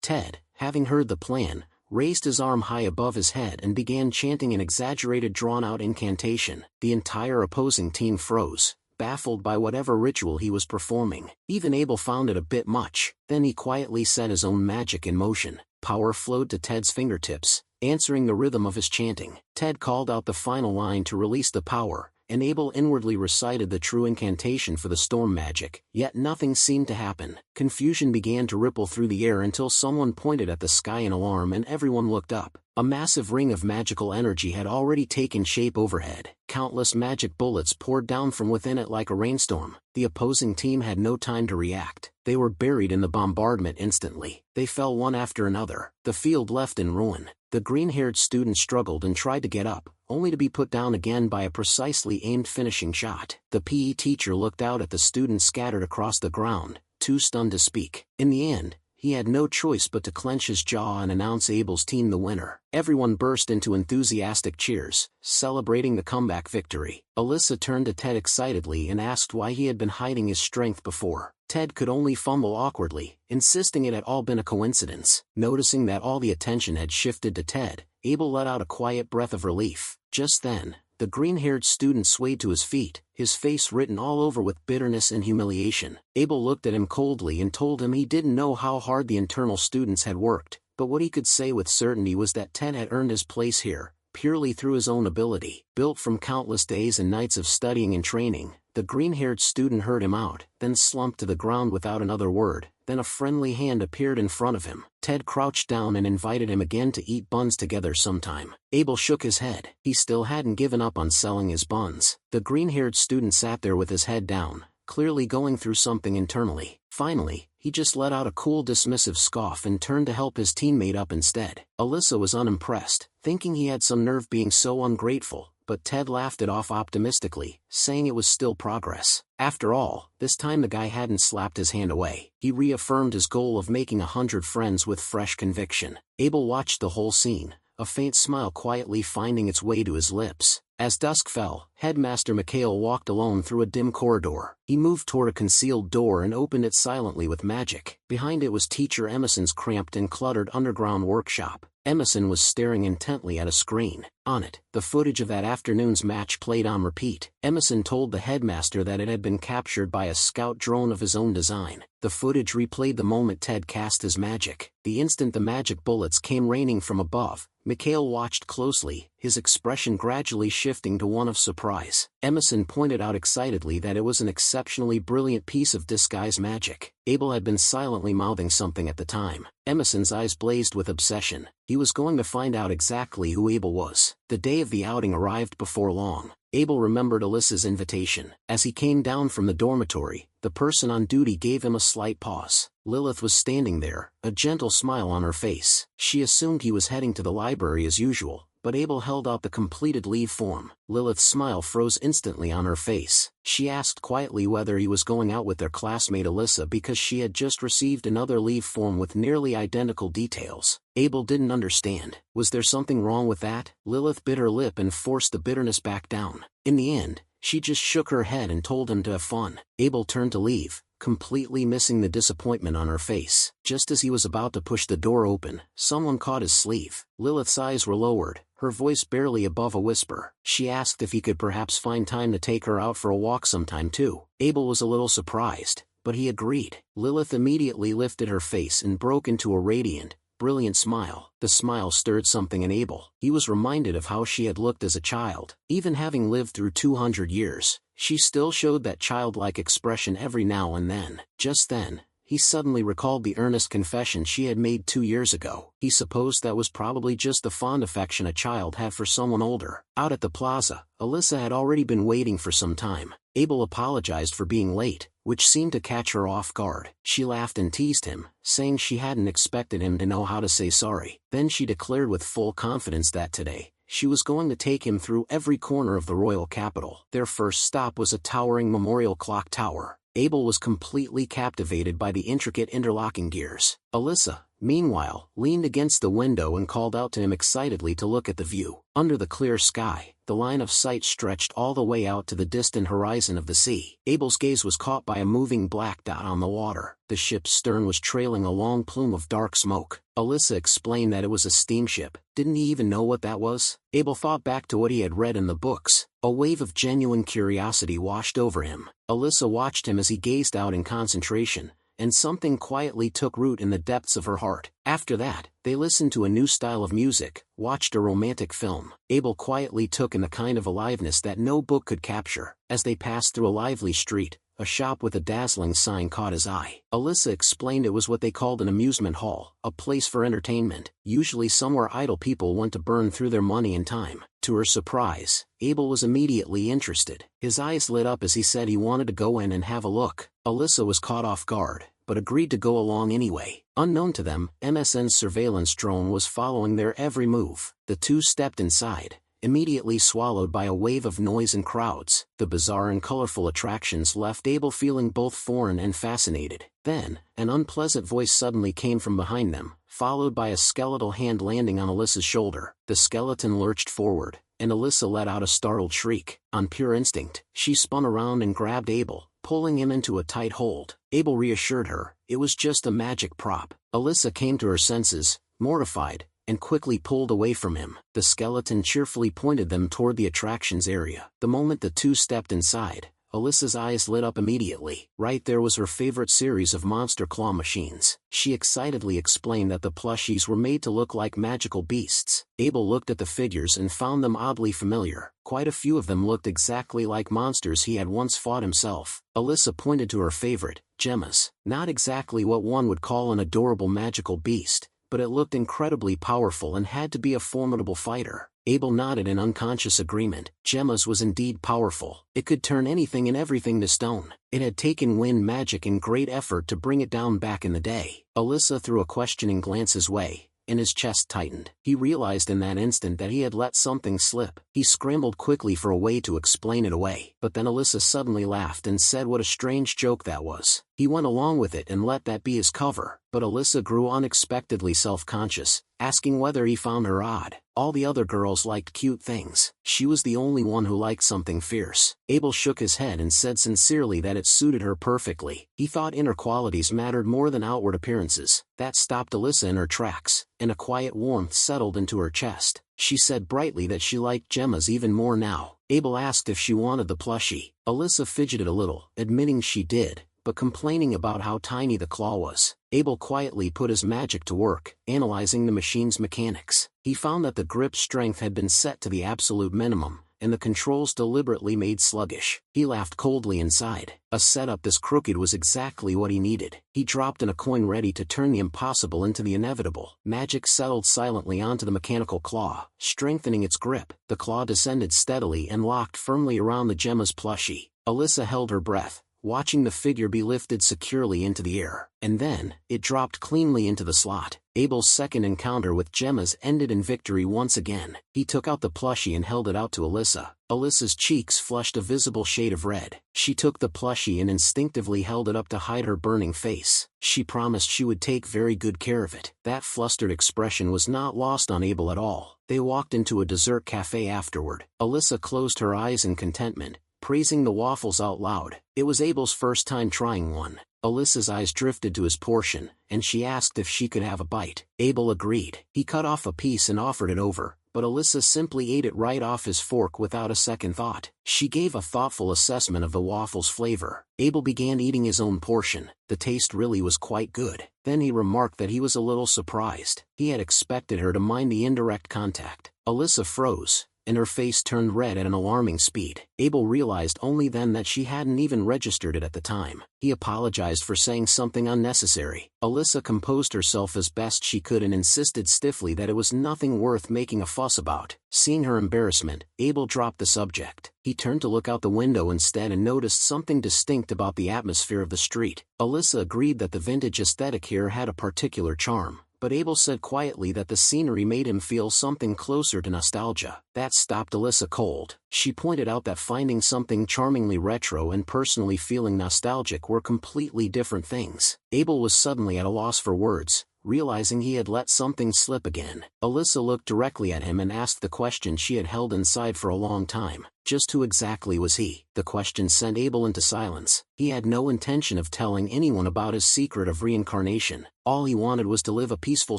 Ted, having heard the plan, raised his arm high above his head and began chanting an exaggerated drawn-out incantation. The entire opposing team froze, baffled by whatever ritual he was performing. Even Abel found it a bit much. Then he quietly set his own magic in motion. Power flowed to Ted's fingertips, answering the rhythm of his chanting. Ted called out the final line to release the power, and Abel inwardly recited the true incantation for the storm magic, yet nothing seemed to happen. Confusion began to ripple through the air until someone pointed at the sky in alarm and everyone looked up. A massive ring of magical energy had already taken shape overhead. Countless magic bullets poured down from within it like a rainstorm. The opposing team had no time to react. They were buried in the bombardment instantly. They fell one after another, the field left in ruin. The green-haired student struggled and tried to get up, only to be put down again by a precisely aimed finishing shot. The PE teacher looked out at the students scattered across the ground, too stunned to speak. In the end, he had no choice but to clench his jaw and announce Abel's team the winner. Everyone burst into enthusiastic cheers, celebrating the comeback victory. Alyssa turned to Ted excitedly and asked why he had been hiding his strength before. Ted could only fumble awkwardly, insisting it had all been a coincidence. Noticing that all the attention had shifted to Ted, Abel let out a quiet breath of relief. Just then, the green-haired student swayed to his feet, his face written all over with bitterness and humiliation. Abel looked at him coldly and told him he didn't know how hard the internal students had worked, but what he could say with certainty was that Ted had earned his place here, purely through his own ability. Built from countless days and nights of studying and training, the green-haired student heard him out, then slumped to the ground without another word. Then a friendly hand appeared in front of him. Ted crouched down and invited him again to eat buns together sometime. Abel shook his head. He still hadn't given up on selling his buns. The green-haired student sat there with his head down, clearly going through something internally. Finally, he just let out a cool dismissive scoff and turned to help his teammate up instead. Alyssa was unimpressed, thinking he had some nerve being so ungrateful, but Ted laughed it off optimistically, saying it was still progress. After all, this time the guy hadn't slapped his hand away. He reaffirmed his goal of making 100 friends with fresh conviction. Abel watched the whole scene, a faint smile quietly finding its way to his lips. As dusk fell, Headmaster Mikhail walked alone through a dim corridor. He moved toward a concealed door and opened it silently with magic. Behind it was Teacher Emerson's cramped and cluttered underground workshop. Emerson was staring intently at a screen. On it, the footage of that afternoon's match played on repeat. Emerson told the headmaster that it had been captured by a scout drone of his own design. The footage replayed the moment Ted cast his magic. The instant the magic bullets came raining from above, Mikhail watched closely, his expression gradually shifting to one of surprise. Emerson pointed out excitedly that it was an exceptionally brilliant piece of disguise magic. Abel had been silently mouthing something at the time. Emerson's eyes blazed with obsession. He was going to find out exactly who Abel was. The day of the outing arrived before long. Abel remembered Alyssa's invitation. As he came down from the dormitory, the person on duty gave him a slight pause. Lilith was standing there, a gentle smile on her face. She assumed he was heading to the library as usual, but Abel held out the completed leave form. Lilith's smile froze instantly on her face. She asked quietly whether he was going out with their classmate Alyssa because she had just received another leave form with nearly identical details. Abel didn't understand. Was there something wrong with that? Lilith bit her lip and forced the bitterness back down. In the end, she just shook her head and told him to have fun. Abel turned to leave, completely missing the disappointment on her face. Just as he was about to push the door open, someone caught his sleeve. Lilith's eyes were lowered, her voice barely above a whisper. She asked if he could perhaps find time to take her out for a walk sometime too. Abel was a little surprised, but he agreed. Lilith immediately lifted her face and broke into a radiant, brilliant smile. The smile stirred something in Abel. He was reminded of how she had looked as a child. Even having lived through 200 years, she still showed that childlike expression every now and then. Just then, he suddenly recalled the earnest confession she had made 2 years ago. He supposed that was probably just the fond affection a child had for someone older. Out at the plaza, Alyssa had already been waiting for some time. Abel apologized for being late, which seemed to catch her off guard. She laughed and teased him, saying she hadn't expected him to know how to say sorry. Then she declared with full confidence that today, she was going to take him through every corner of the royal capital. Their first stop was a towering memorial clock tower. Abel was completely captivated by the intricate interlocking gears. Alyssa, meanwhile, leaned against the window and called out to him excitedly to look at the view. Under the clear sky, the line of sight stretched all the way out to the distant horizon of the sea. Abel's gaze was caught by a moving black dot on the water. The ship's stern was trailing a long plume of dark smoke. Alyssa explained that it was a steamship. Didn't he even know what that was? Abel thought back to what he had read in the books. A wave of genuine curiosity washed over him. Alyssa watched him as he gazed out in concentration, and something quietly took root in the depths of her heart. After that, they listened to a new style of music, watched a romantic film. Abel quietly took in the kind of aliveness that no book could capture. As they passed through a lively street, a shop with a dazzling sign caught his eye. Alyssa explained it was what they called an amusement hall, a place for entertainment, usually somewhere idle people went to burn through their money and time. To her surprise, Abel was immediately interested. His eyes lit up as he said he wanted to go in and have a look. Alyssa was caught off guard, but agreed to go along anyway. Unknown to them, MSN's surveillance drone was following their every move. The two stepped inside, immediately swallowed by a wave of noise and crowds. The bizarre and colorful attractions left Abel feeling both foreign and fascinated. Then, an unpleasant voice suddenly came from behind them, followed by a skeletal hand landing on Alyssa's shoulder. The skeleton lurched forward, and Alyssa let out a startled shriek. On pure instinct, she spun around and grabbed Abel, pulling him into a tight hold. Abel reassured her, it was just a magic prop. Alyssa came to her senses, mortified, and quickly pulled away from him. The skeleton cheerfully pointed them toward the attractions area. The moment the two stepped inside, Alyssa's eyes lit up immediately. Right there was her favorite series of monster claw machines. She excitedly explained that the plushies were made to look like magical beasts. Abel looked at the figures and found them oddly familiar. Quite a few of them looked exactly like monsters he had once fought himself. Alyssa pointed to her favorite, Gemma's. Not exactly what one would call an adorable magical beast, but it looked incredibly powerful and had to be a formidable fighter. Abel nodded in unconscious agreement. Gemma's was indeed powerful. It could turn anything and everything to stone. It had taken wind magic and great effort to bring it down back in the day. Alyssa threw a questioning glance his way, and his chest tightened. He realized in that instant that he had let something slip. He scrambled quickly for a way to explain it away. But then Alyssa suddenly laughed and said what a strange joke that was. He went along with it and let that be his cover. But Alyssa grew unexpectedly self-conscious, asking whether he found her odd. All the other girls liked cute things. She was the only one who liked something fierce. Abel shook his head and said sincerely that it suited her perfectly. He thought inner qualities mattered more than outward appearances. That stopped Alyssa in her tracks, and a quiet warmth settled into her chest. She said brightly that she liked Gemma's even more now. Abel asked if she wanted the plushie. Alyssa fidgeted a little, admitting she did, but complaining about how tiny the claw was. Abel quietly put his magic to work, analyzing the machine's mechanics. He found that the grip strength had been set to the absolute minimum, and the controls deliberately made sluggish. He laughed coldly inside. A setup this crooked was exactly what he needed. He dropped in a coin ready to turn the impossible into the inevitable. Magic settled silently onto the mechanical claw, strengthening its grip. The claw descended steadily and locked firmly around the Gemma's plushie. Alyssa held her breath, watching the figure be lifted securely into the air. And then, it dropped cleanly into the slot. Abel's second encounter with Gemma's ended in victory once again. He took out the plushie and held it out to Alyssa. Alyssa's cheeks flushed a visible shade of red. She took the plushie and instinctively held it up to hide her burning face. She promised she would take very good care of it. That flustered expression was not lost on Abel at all. They walked into a dessert cafe afterward. Alyssa closed her eyes in contentment, praising the waffles out loud. It was Abel's first time trying one. Alyssa's eyes drifted to his portion, and she asked if she could have a bite. Abel agreed. He cut off a piece and offered it over, but Alyssa simply ate it right off his fork without a second thought. She gave a thoughtful assessment of the waffle's flavor. Abel began eating his own portion. The taste really was quite good. Then he remarked that he was a little surprised. He had expected her to mind the indirect contact. Alyssa froze, and her face turned red at an alarming speed. Abel realized only then that she hadn't even registered it at the time. He apologized for saying something unnecessary. Alyssa composed herself as best she could and insisted stiffly that it was nothing worth making a fuss about. Seeing her embarrassment, Abel dropped the subject. He turned to look out the window instead and noticed something distinct about the atmosphere of the street. Alyssa agreed that the vintage aesthetic here had a particular charm, but Abel said quietly that the scenery made him feel something closer to nostalgia. That stopped Alyssa cold. She pointed out that finding something charmingly retro and personally feeling nostalgic were completely different things. Abel was suddenly at a loss for words, realizing he had let something slip again. Alyssa looked directly at him and asked the question she had held inside for a long time. Just who exactly was he? The question sent Abel into silence. He had no intention of telling anyone about his secret of reincarnation. All he wanted was to live a peaceful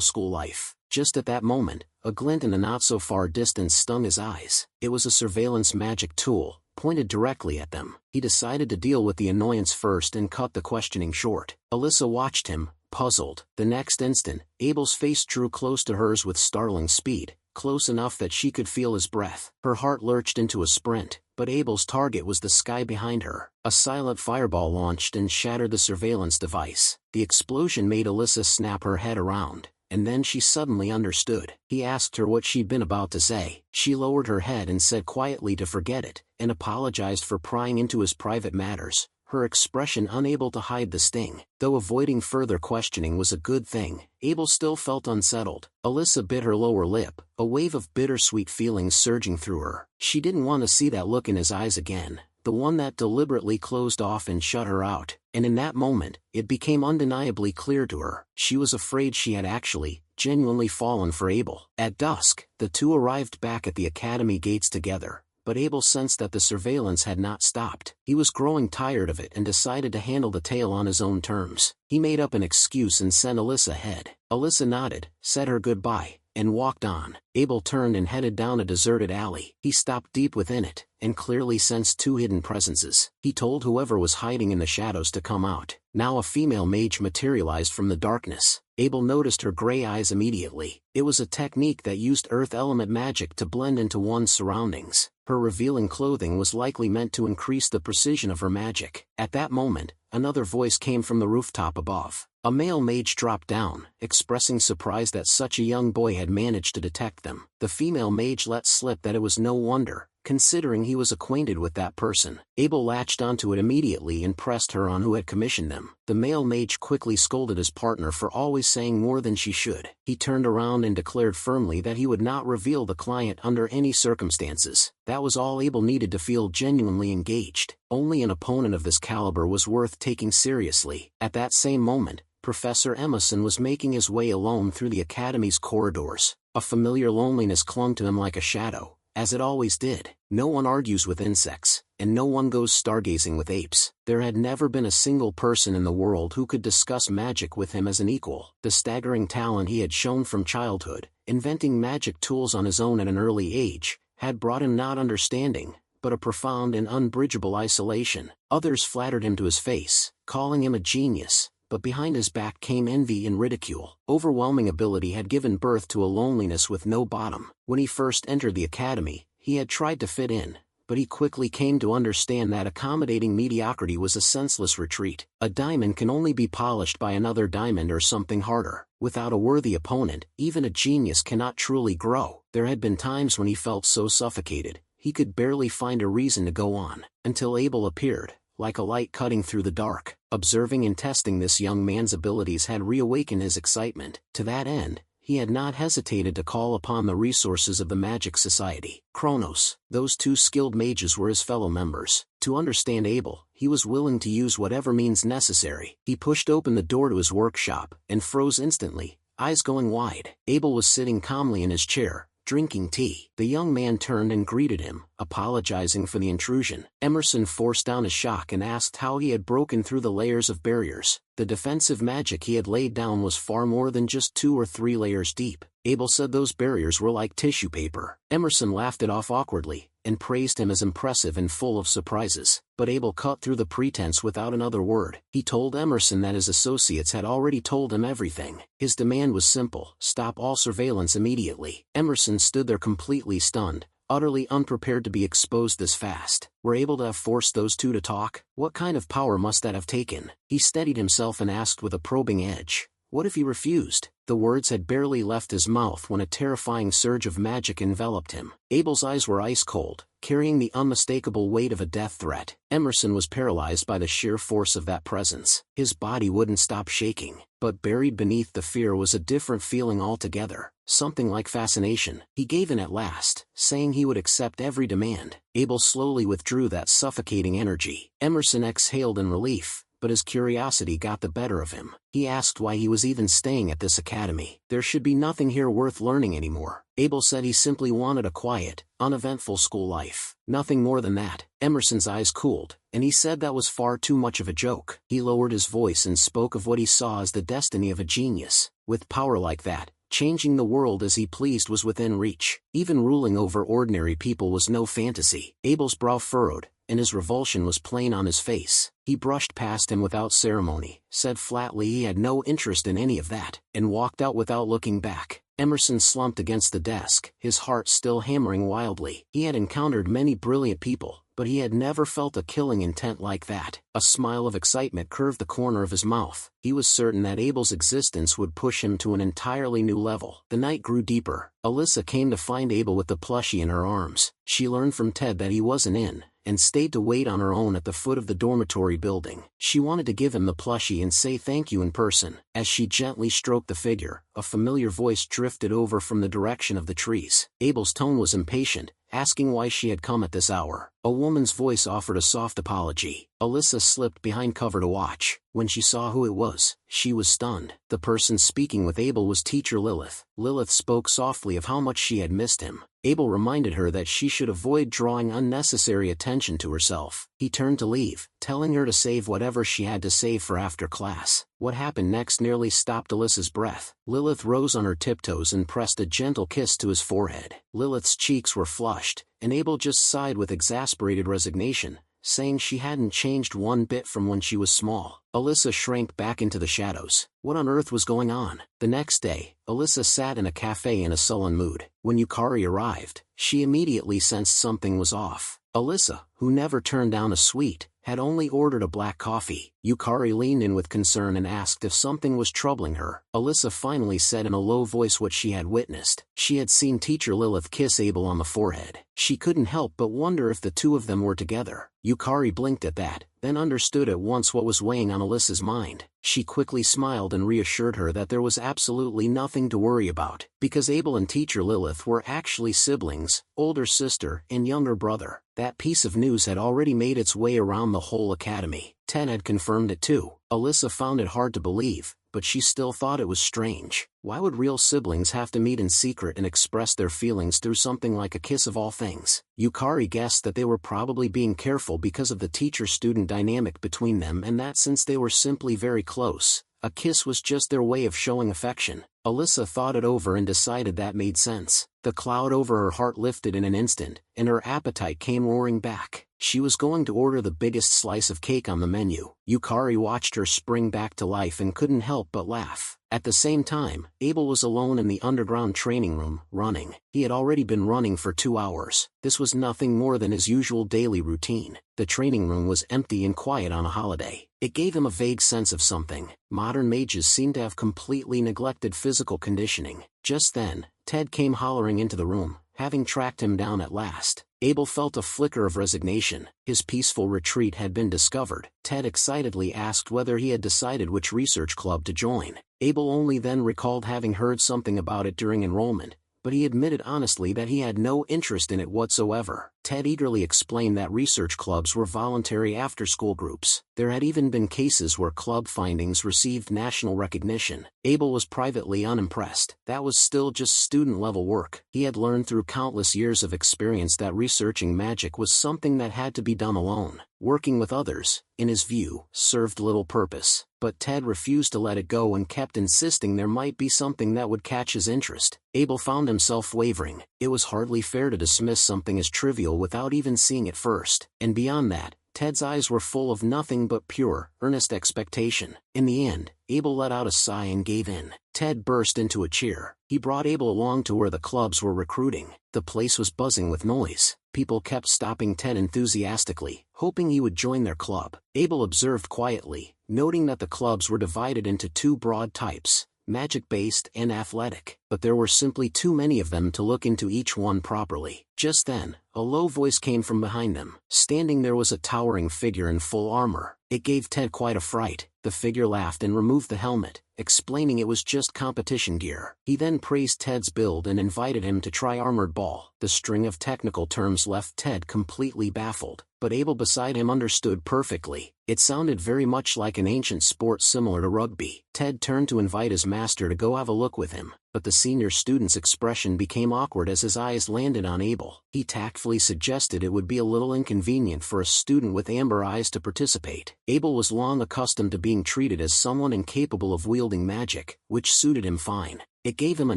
school life. Just at that moment, a glint in the not-so-far distance stung his eyes. It was a surveillance magic tool, pointed directly at them. He decided to deal with the annoyance first and cut the questioning short. Alyssa watched him, puzzled. The next instant, Abel's face drew close to hers with startling speed, close enough that she could feel his breath. Her heart lurched into a sprint, but Abel's target was the sky behind her. A silent fireball launched and shattered the surveillance device. The explosion made Alyssa snap her head around, and then she suddenly understood. He asked her what she'd been about to say. She lowered her head and said quietly to forget it, and apologized for prying into his private matters, her expression unable to hide the sting. Though avoiding further questioning was a good thing, Abel still felt unsettled. Alyssa bit her lower lip, a wave of bittersweet feelings surging through her. She didn't want to see that look in his eyes again, the one that deliberately closed off and shut her out. And in that moment, it became undeniably clear to her. She was afraid she had actually, genuinely fallen for Abel. At dusk, the two arrived back at the academy gates together, but Abel sensed that the surveillance had not stopped. He was growing tired of it and decided to handle the tale on his own terms. He made up an excuse and sent Alyssa ahead. Alyssa nodded, said her goodbye, and walked on. Abel turned and headed down a deserted alley. He stopped deep within it, and clearly sensed two hidden presences. He told whoever was hiding in the shadows to come out. Now a female mage materialized from the darkness. Abel noticed her gray eyes immediately. It was a technique that used earth element magic to blend into one's surroundings. Her revealing clothing was likely meant to increase the precision of her magic. At that moment, another voice came from the rooftop above. A male mage dropped down, expressing surprise that such a young boy had managed to detect them. The female mage let slip that it was no wonder, considering he was acquainted with that person. Abel latched onto it immediately and pressed her on who had commissioned them. The male mage quickly scolded his partner for always saying more than she should. He turned around and declared firmly that he would not reveal the client under any circumstances. That was all Abel needed to feel genuinely engaged. Only an opponent of this caliber was worth taking seriously. At that same moment, Professor Emerson was making his way alone through the academy's corridors. A familiar loneliness clung to him like a shadow, as it always did. No one argues with insects, and no one goes stargazing with apes. There had never been a single person in the world who could discuss magic with him as an equal. The staggering talent he had shown from childhood, inventing magic tools on his own at an early age, had brought him not understanding, but a profound and unbridgeable isolation. Others flattered him to his face, calling him a genius, but behind his back came envy and ridicule. Overwhelming ability had given birth to a loneliness with no bottom. When he first entered the academy, he had tried to fit in, but he quickly came to understand that accommodating mediocrity was a senseless retreat. A diamond can only be polished by another diamond or something harder. Without a worthy opponent, even a genius cannot truly grow. There had been times when he felt so suffocated, he could barely find a reason to go on, until Abel appeared, like a light cutting through the dark. Observing and testing this young man's abilities had reawakened his excitement. To that end, he had not hesitated to call upon the resources of the Magic Society. Kronos, those two skilled mages were his fellow members. To understand Abel, he was willing to use whatever means necessary. He pushed open the door to his workshop, and froze instantly, eyes going wide. Abel was sitting calmly in his chair, drinking tea. The young man turned and greeted him, apologizing for the intrusion. Emerson forced down his shock and asked how he had broken through the layers of barriers. The defensive magic he had laid down was far more than just 2 or 3 layers deep. Abel said those barriers were like tissue paper. Emerson laughed it off awkwardly, and praised him as impressive and full of surprises. But Abel cut through the pretense without another word. He told Emerson that his associates had already told him everything. His demand was simple: stop all surveillance immediately. Emerson stood there completely stunned, utterly unprepared to be exposed this fast. Were able to have forced those two to talk? What kind of power must that have taken? He steadied himself and asked with a probing edge, what if he refused? The words had barely left his mouth when a terrifying surge of magic enveloped him. Abel's eyes were ice cold, carrying the unmistakable weight of a death threat. Emerson was paralyzed by the sheer force of that presence. His body wouldn't stop shaking, but buried beneath the fear was a different feeling altogether, something like fascination. He gave in at last, saying he would accept every demand. Abel slowly withdrew that suffocating energy. Emerson exhaled in relief, but his curiosity got the better of him. He asked why he was even staying at this academy. There should be nothing here worth learning anymore. Abel said he simply wanted a quiet, uneventful school life. Nothing more than that. Emerson's eyes cooled, and he said that was far too much of a joke. He lowered his voice and spoke of what he saw as the destiny of a genius. With power like that, changing the world as he pleased was within reach. Even ruling over ordinary people was no fantasy. Abel's brow furrowed, and his revulsion was plain on his face. He brushed past him without ceremony, said flatly he had no interest in any of that, and walked out without looking back. Emerson slumped against the desk, his heart still hammering wildly. He had encountered many brilliant people, but he had never felt a killing intent like that. A smile of excitement curved the corner of his mouth. He was certain that Abel's existence would push him to an entirely new level. The night grew deeper. Alyssa came to find Abel with the plushie in her arms. She learned from Ted that he wasn't in, and stayed to wait on her own at the foot of the dormitory building. She wanted to give him the plushie and say thank you in person. As she gently stroked the figure, a familiar voice drifted over from the direction of the trees. Abel's tone was impatient, asking why she had come at this hour. A woman's voice offered a soft apology. Alyssa slipped behind cover to watch. When she saw who it was, she was stunned. The person speaking with Abel was teacher Lilith. Lilith spoke softly of how much she had missed him. Abel reminded her that she should avoid drawing unnecessary attention to herself. He turned to leave, telling her to save whatever she had to save for after class. What happened next nearly stopped Alyssa's breath. Lilith rose on her tiptoes and pressed a gentle kiss to his forehead. Lilith's cheeks were flushed, and Abel just sighed with exasperated resignation, saying she hadn't changed one bit from when she was small. Alyssa shrank back into the shadows. What on earth was going on? The next day, Alyssa sat in a cafe in a sullen mood. When Yukari arrived, she immediately sensed something was off. Alyssa, who never turned down a sweet, had only ordered a black coffee. Yukari leaned in with concern and asked if something was troubling her. Alyssa finally said in a low voice what she had witnessed. She had seen teacher Lilith kiss Abel on the forehead. She couldn't help but wonder if the two of them were together. Yukari blinked at that, then understood at once what was weighing on Alyssa's mind. She quickly smiled and reassured her that there was absolutely nothing to worry about, because Abel and teacher Lilith were actually siblings, older sister and younger brother. That piece of news had already made its way around the whole academy. Ted had confirmed it too. Alyssa found it hard to believe, but she still thought it was strange. Why would real siblings have to meet in secret and express their feelings through something like a kiss of all things? Yukari guessed that they were probably being careful because of the teacher-student dynamic between them, and that since they were simply very close, a kiss was just their way of showing affection. Alyssa thought it over and decided that made sense. The cloud over her heart lifted in an instant, and her appetite came roaring back. She was going to order the biggest slice of cake on the menu. Yukari watched her spring back to life and couldn't help but laugh. At the same time, Abel was alone in the underground training room, running. He had already been running for 2 hours. This was nothing more than his usual daily routine. The training room was empty and quiet on a holiday. It gave him a vague sense of something. Modern mages seemed to have completely neglected physical conditioning. Just then, Ted came hollering into the room, having tracked him down at last. Abel felt a flicker of resignation. His peaceful retreat had been discovered. Ted excitedly asked whether he had decided which research club to join. Abel only then recalled having heard something about it during enrollment, but he admitted honestly that he had no interest in it whatsoever. Ted eagerly explained that research clubs were voluntary after-school groups. There had even been cases where club findings received national recognition. Abel was privately unimpressed. That was still just student-level work. He had learned through countless years of experience that researching magic was something that had to be done alone. Working with others, in his view, served little purpose. But Ted refused to let it go and kept insisting there might be something that would catch his interest. Abel found himself wavering. It was hardly fair to dismiss something as trivial without even seeing it first. And beyond that, Ted's eyes were full of nothing but pure, earnest expectation. In the end, Abel let out a sigh and gave in. Ted burst into a cheer. He brought Abel along to where the clubs were recruiting. The place was buzzing with noise. People kept stopping Ted enthusiastically, hoping he would join their club. Abel observed quietly, noting that the clubs were divided into two broad types: magic-based and athletic, but there were simply too many of them to look into each one properly. Just then, a low voice came from behind them. Standing there was a towering figure in full armor. It gave Ted quite a fright. The figure laughed and removed the helmet, explaining it was just competition gear. He then praised Ted's build and invited him to try Armored Ball. The string of technical terms left Ted completely baffled, but Abel beside him understood perfectly. It sounded very much like an ancient sport similar to rugby. Ted turned to invite his master to go have a look with him, but the senior student's expression became awkward as his eyes landed on Abel. He tactfully suggested it would be a little inconvenient for a student with amber eyes to participate. Abel was long accustomed to being treated as someone incapable of wielding magic, which suited him fine. It gave him a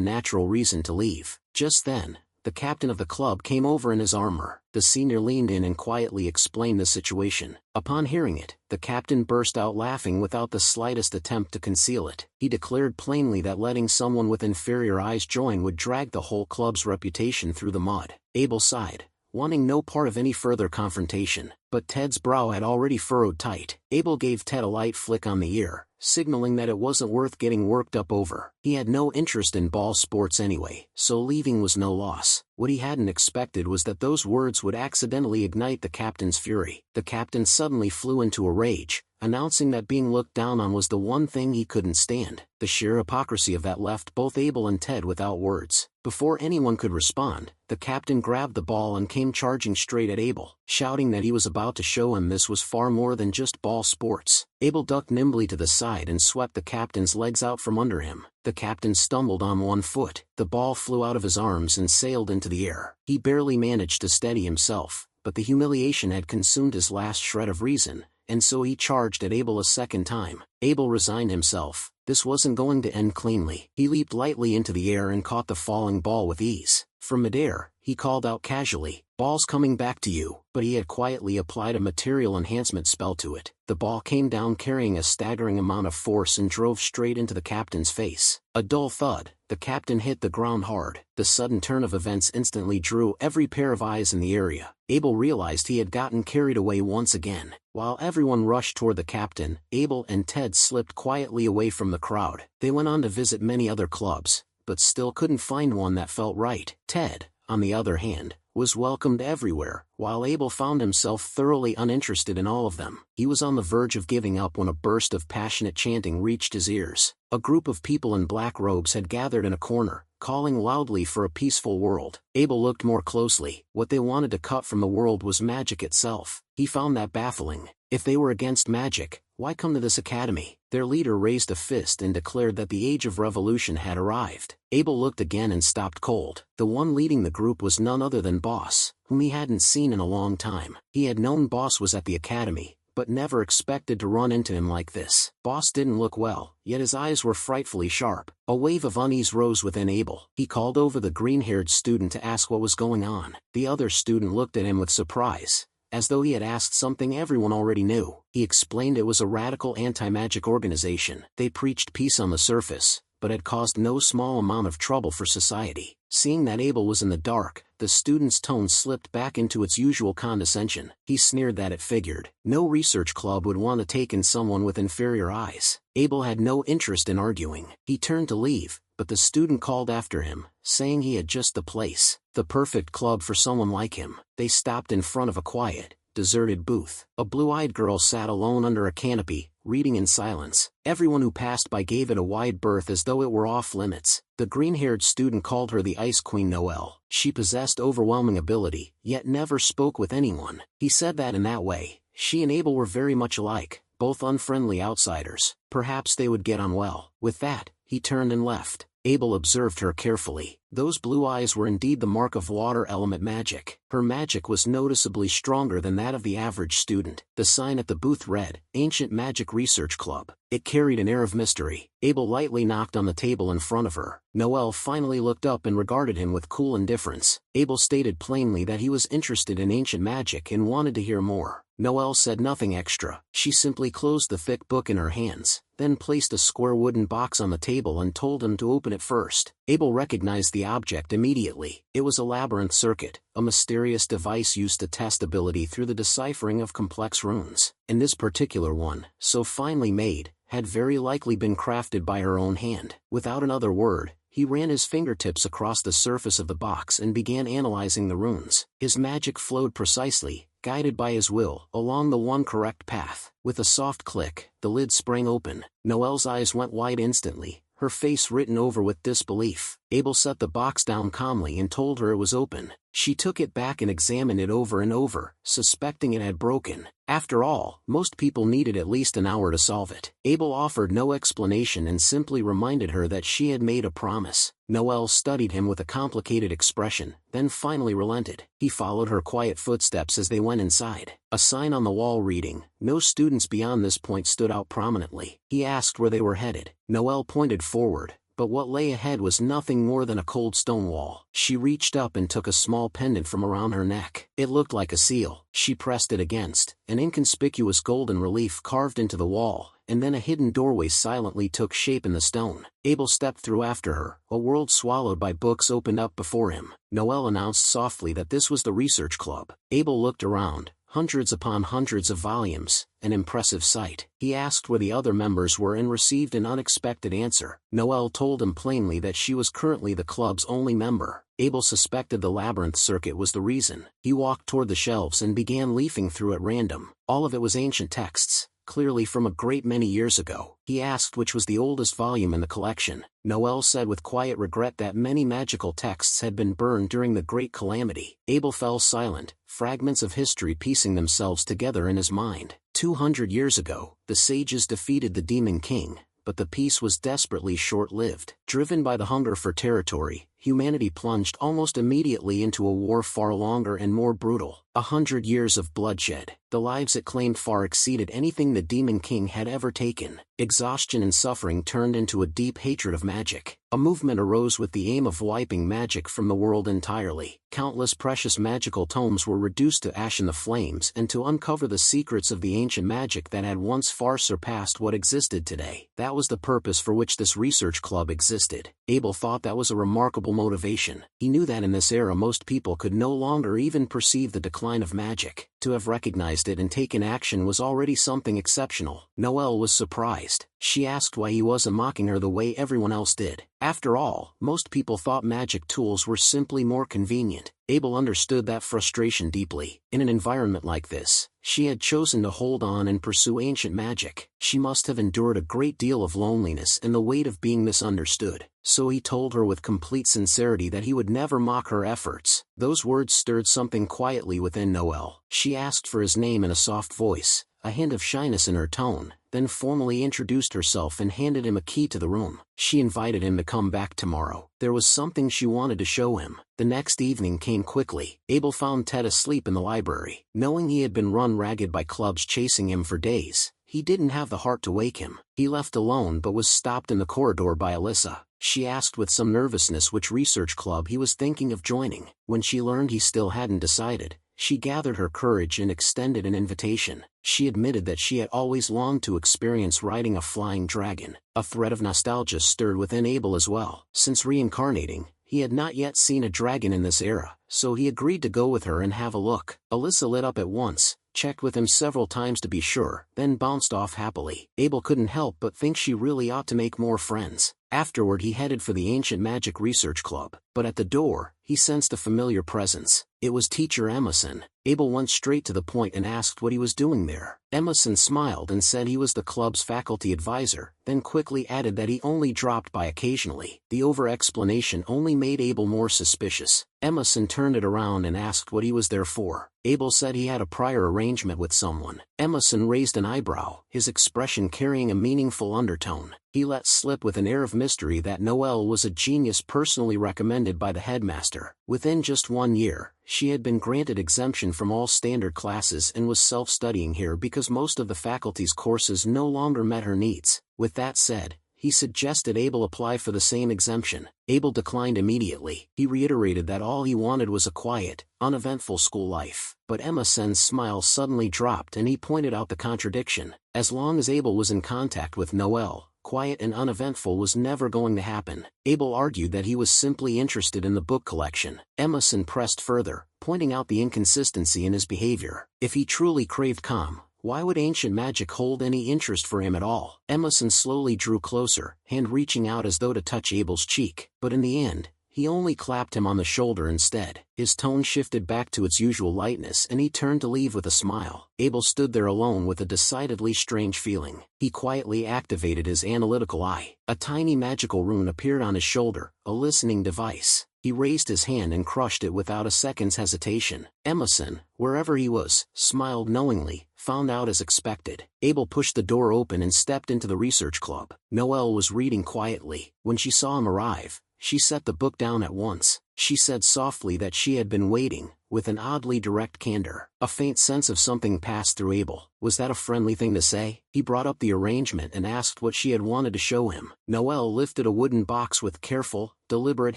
natural reason to leave. Just then, the captain of the club came over in his armor. The senior leaned in and quietly explained the situation. Upon hearing it, the captain burst out laughing without the slightest attempt to conceal it. He declared plainly that letting someone with inferior eyes join would drag the whole club's reputation through the mud. Abel sighed, wanting no part of any further confrontation, but Ted's brow had already furrowed tight. Abel gave Ted a light flick on the ear, signaling that it wasn't worth getting worked up over. He had no interest in ball sports anyway, so leaving was no loss. What he hadn't expected was that those words would accidentally ignite the captain's fury. The captain suddenly flew into a rage, announcing that being looked down on was the one thing he couldn't stand. The sheer hypocrisy of that left both Abel and Ted without words. Before anyone could respond, the captain grabbed the ball and came charging straight at Abel, shouting that he was about to show him this was far more than just ball sports. Abel ducked nimbly to the side and swept the captain's legs out from under him. The captain stumbled on one foot. The ball flew out of his arms and sailed into the air. He barely managed to steady himself, but the humiliation had consumed his last shred of reason, and so he charged at Abel a second time. Abel resigned himself. This wasn't going to end cleanly. He leaped lightly into the air and caught the falling ball with ease. From midair, he called out casually, "Ball's coming back to you," but he had quietly applied a material enhancement spell to it. The ball came down carrying a staggering amount of force and drove straight into the captain's face. A dull thud. The captain hit the ground hard. The sudden turn of events instantly drew every pair of eyes in the area. Abel realized he had gotten carried away once again. While everyone rushed toward the captain, Abel and Ted slipped quietly away from the crowd. They went on to visit many other clubs, but still couldn't find one that felt right. Ted, on the other hand, was welcomed everywhere, while Abel found himself thoroughly uninterested in all of them. He was on the verge of giving up when a burst of passionate chanting reached his ears. A group of people in black robes had gathered in a corner, calling loudly for a peaceful world. Abel looked more closely. What they wanted to cut from the world was magic itself. He found that baffling. If they were against magic, why come to this academy? Their leader raised a fist and declared that the age of revolution had arrived. Abel looked again and stopped cold. The one leading the group was none other than Boss, whom he hadn't seen in a long time. He had known Boss was at the academy, but never expected to run into him like this. Boss didn't look well, yet his eyes were frightfully sharp. A wave of unease rose within Abel. He called over the green-haired student to ask what was going on. The other student looked at him with surprise, as though he had asked something everyone already knew. He explained it was a radical anti-magic organization. They preached peace on the surface, but had caused no small amount of trouble for society. Seeing that Abel was in the dark, the student's tone slipped back into its usual condescension. He sneered that it figured no research club would want to take in someone with inferior eyes. Abel had no interest in arguing. He turned to leave, but the student called after him, saying he had just the place. The perfect club for someone like him. They stopped in front of a quiet, deserted booth. A blue-eyed girl sat alone under a canopy, reading in silence. Everyone who passed by gave it a wide berth as though it were off-limits. The green-haired student called her the Ice Queen Noelle. She possessed overwhelming ability, yet never spoke with anyone. He said that in that way, she and Abel were very much alike, both unfriendly outsiders. Perhaps they would get on well. With that, he turned and left. Abel observed her carefully. Those blue eyes were indeed the mark of water element magic. Her magic was noticeably stronger than that of the average student. The sign at the booth read, Ancient Magic Research Club. It carried an air of mystery. Abel lightly knocked on the table in front of her. Noelle finally looked up and regarded him with cool indifference. Abel stated plainly that he was interested in ancient magic and wanted to hear more. Noelle said nothing extra. She simply closed the thick book in her hands, then placed a square wooden box on the table and told him to open it first. Abel recognized the object immediately. It was a labyrinth circuit, a mysterious device used to test ability through the deciphering of complex runes. And this particular one, so finely made, had very likely been crafted by her own hand. Without another word, he ran his fingertips across the surface of the box and began analyzing the runes. His magic flowed precisely, guided by his will, along the one correct path. With a soft click, the lid sprang open. Noelle's eyes went wide instantly, her face written over with disbelief. Abel set the box down calmly and told her it was open. She took it back and examined it over and over, suspecting it had broken. After all, most people needed at least an hour to solve it. Abel offered no explanation and simply reminded her that she had made a promise. Noelle studied him with a complicated expression, then finally relented. He followed her quiet footsteps as they went inside. A sign on the wall reading, "No students beyond this point," stood out prominently. He asked where they were headed. Noelle pointed forward, but what lay ahead was nothing more than a cold stone wall. She reached up and took a small pendant from around her neck. It looked like a seal. She pressed it against, an inconspicuous golden relief carved into the wall, and then a hidden doorway silently took shape in the stone. Abel stepped through after her. A world swallowed by books opened up before him. Noelle announced softly that this was the research club. Abel looked around. Hundreds upon hundreds of volumes, an impressive sight. He asked where the other members were and received an unexpected answer. Noelle told him plainly that she was currently the club's only member. Abel suspected the labyrinth circuit was the reason. He walked toward the shelves and began leafing through at random. All of it was ancient texts, clearly from a great many years ago. He asked which was the oldest volume in the collection. Noelle said with quiet regret that many magical texts had been burned during the Great Calamity. Abel fell silent, fragments of history piecing themselves together in his mind. 200 years ago, the sages defeated the Demon King, but the peace was desperately short-lived. Driven by the hunger for territory, humanity plunged almost immediately into a war far longer and more brutal. 100 years of bloodshed. The lives it claimed far exceeded anything the Demon King had ever taken. Exhaustion and suffering turned into a deep hatred of magic. A movement arose with the aim of wiping magic from the world entirely. Countless precious magical tomes were reduced to ash in the flames and to uncover the secrets of the ancient magic that had once far surpassed what existed today. That was the purpose for which this research club existed. Abel thought that was a remarkable motivation. He knew that in this era most people could no longer even perceive the decline of magic. To have recognized it and taken action was already something exceptional. Noelle was surprised. She asked why he wasn't mocking her the way everyone else did. After all, most people thought magic tools were simply more convenient. Abel understood that frustration deeply. In an environment like this, she had chosen to hold on and pursue ancient magic. She must have endured a great deal of loneliness and the weight of being misunderstood. So he told her with complete sincerity that he would never mock her efforts. Those words stirred something quietly within Noelle. She asked for his name in a soft voice, a hint of shyness in her tone, then formally introduced herself and handed him a key to the room. She invited him to come back tomorrow. There was something she wanted to show him. The next evening came quickly. Abel found Ted asleep in the library. Knowing he had been run ragged by clubs chasing him for days, he didn't have the heart to wake him. He left alone but was stopped in the corridor by Alyssa. She asked with some nervousness which research club he was thinking of joining. When she learned he still hadn't decided, she gathered her courage and extended an invitation. She admitted that she had always longed to experience riding a flying dragon. A thread of nostalgia stirred within Abel as well. Since reincarnating, he had not yet seen a dragon in this era, so he agreed to go with her and have a look. Alyssa lit up at once, checked with him several times to be sure, then bounced off happily. Abel couldn't help but think she really ought to make more friends. Afterward he headed for the Ancient Magic Research Club, but at the door, he sensed a familiar presence. It was Teacher Emerson. Abel went straight to the point and asked what he was doing there. Emerson smiled and said he was the club's faculty advisor, then quickly added that he only dropped by occasionally. The over-explanation only made Abel more suspicious. Emerson turned it around and asked what he was there for. Abel said he had a prior arrangement with someone. Emerson raised an eyebrow, his expression carrying a meaningful undertone. He let slip with an air of mystery that Noelle was a genius personally recommended by the headmaster. Within just 1 year, she had been granted exemption from all standard classes and was self-studying here because most of the faculty's courses no longer met her needs. With that said, he suggested Abel apply for the same exemption. Abel declined immediately. He reiterated that all he wanted was a quiet, uneventful school life. But Emerson's smile suddenly dropped and he pointed out the contradiction. As long as Abel was in contact with Noelle, quiet and uneventful was never going to happen. Abel argued that he was simply interested in the book collection. Emerson pressed further, pointing out the inconsistency in his behavior. If he truly craved calm, why would ancient magic hold any interest for him at all? Emerson slowly drew closer, hand reaching out as though to touch Abel's cheek, but in the end, he only clapped him on the shoulder instead. His tone shifted back to its usual lightness and he turned to leave with a smile. Abel stood there alone with a decidedly strange feeling. He quietly activated his analytical eye. A tiny magical rune appeared on his shoulder, a listening device. He raised his hand and crushed it without a second's hesitation. Emerson, wherever he was, smiled knowingly, found out as expected. Abel pushed the door open and stepped into the research club. Noelle was reading quietly. When she saw him arrive, she set the book down at once. She said softly that she had been waiting, with an oddly direct candor. A faint sense of something passed through Abel. Was that a friendly thing to say? He brought up the arrangement and asked what she had wanted to show him. Noelle lifted a wooden box with careful, deliberate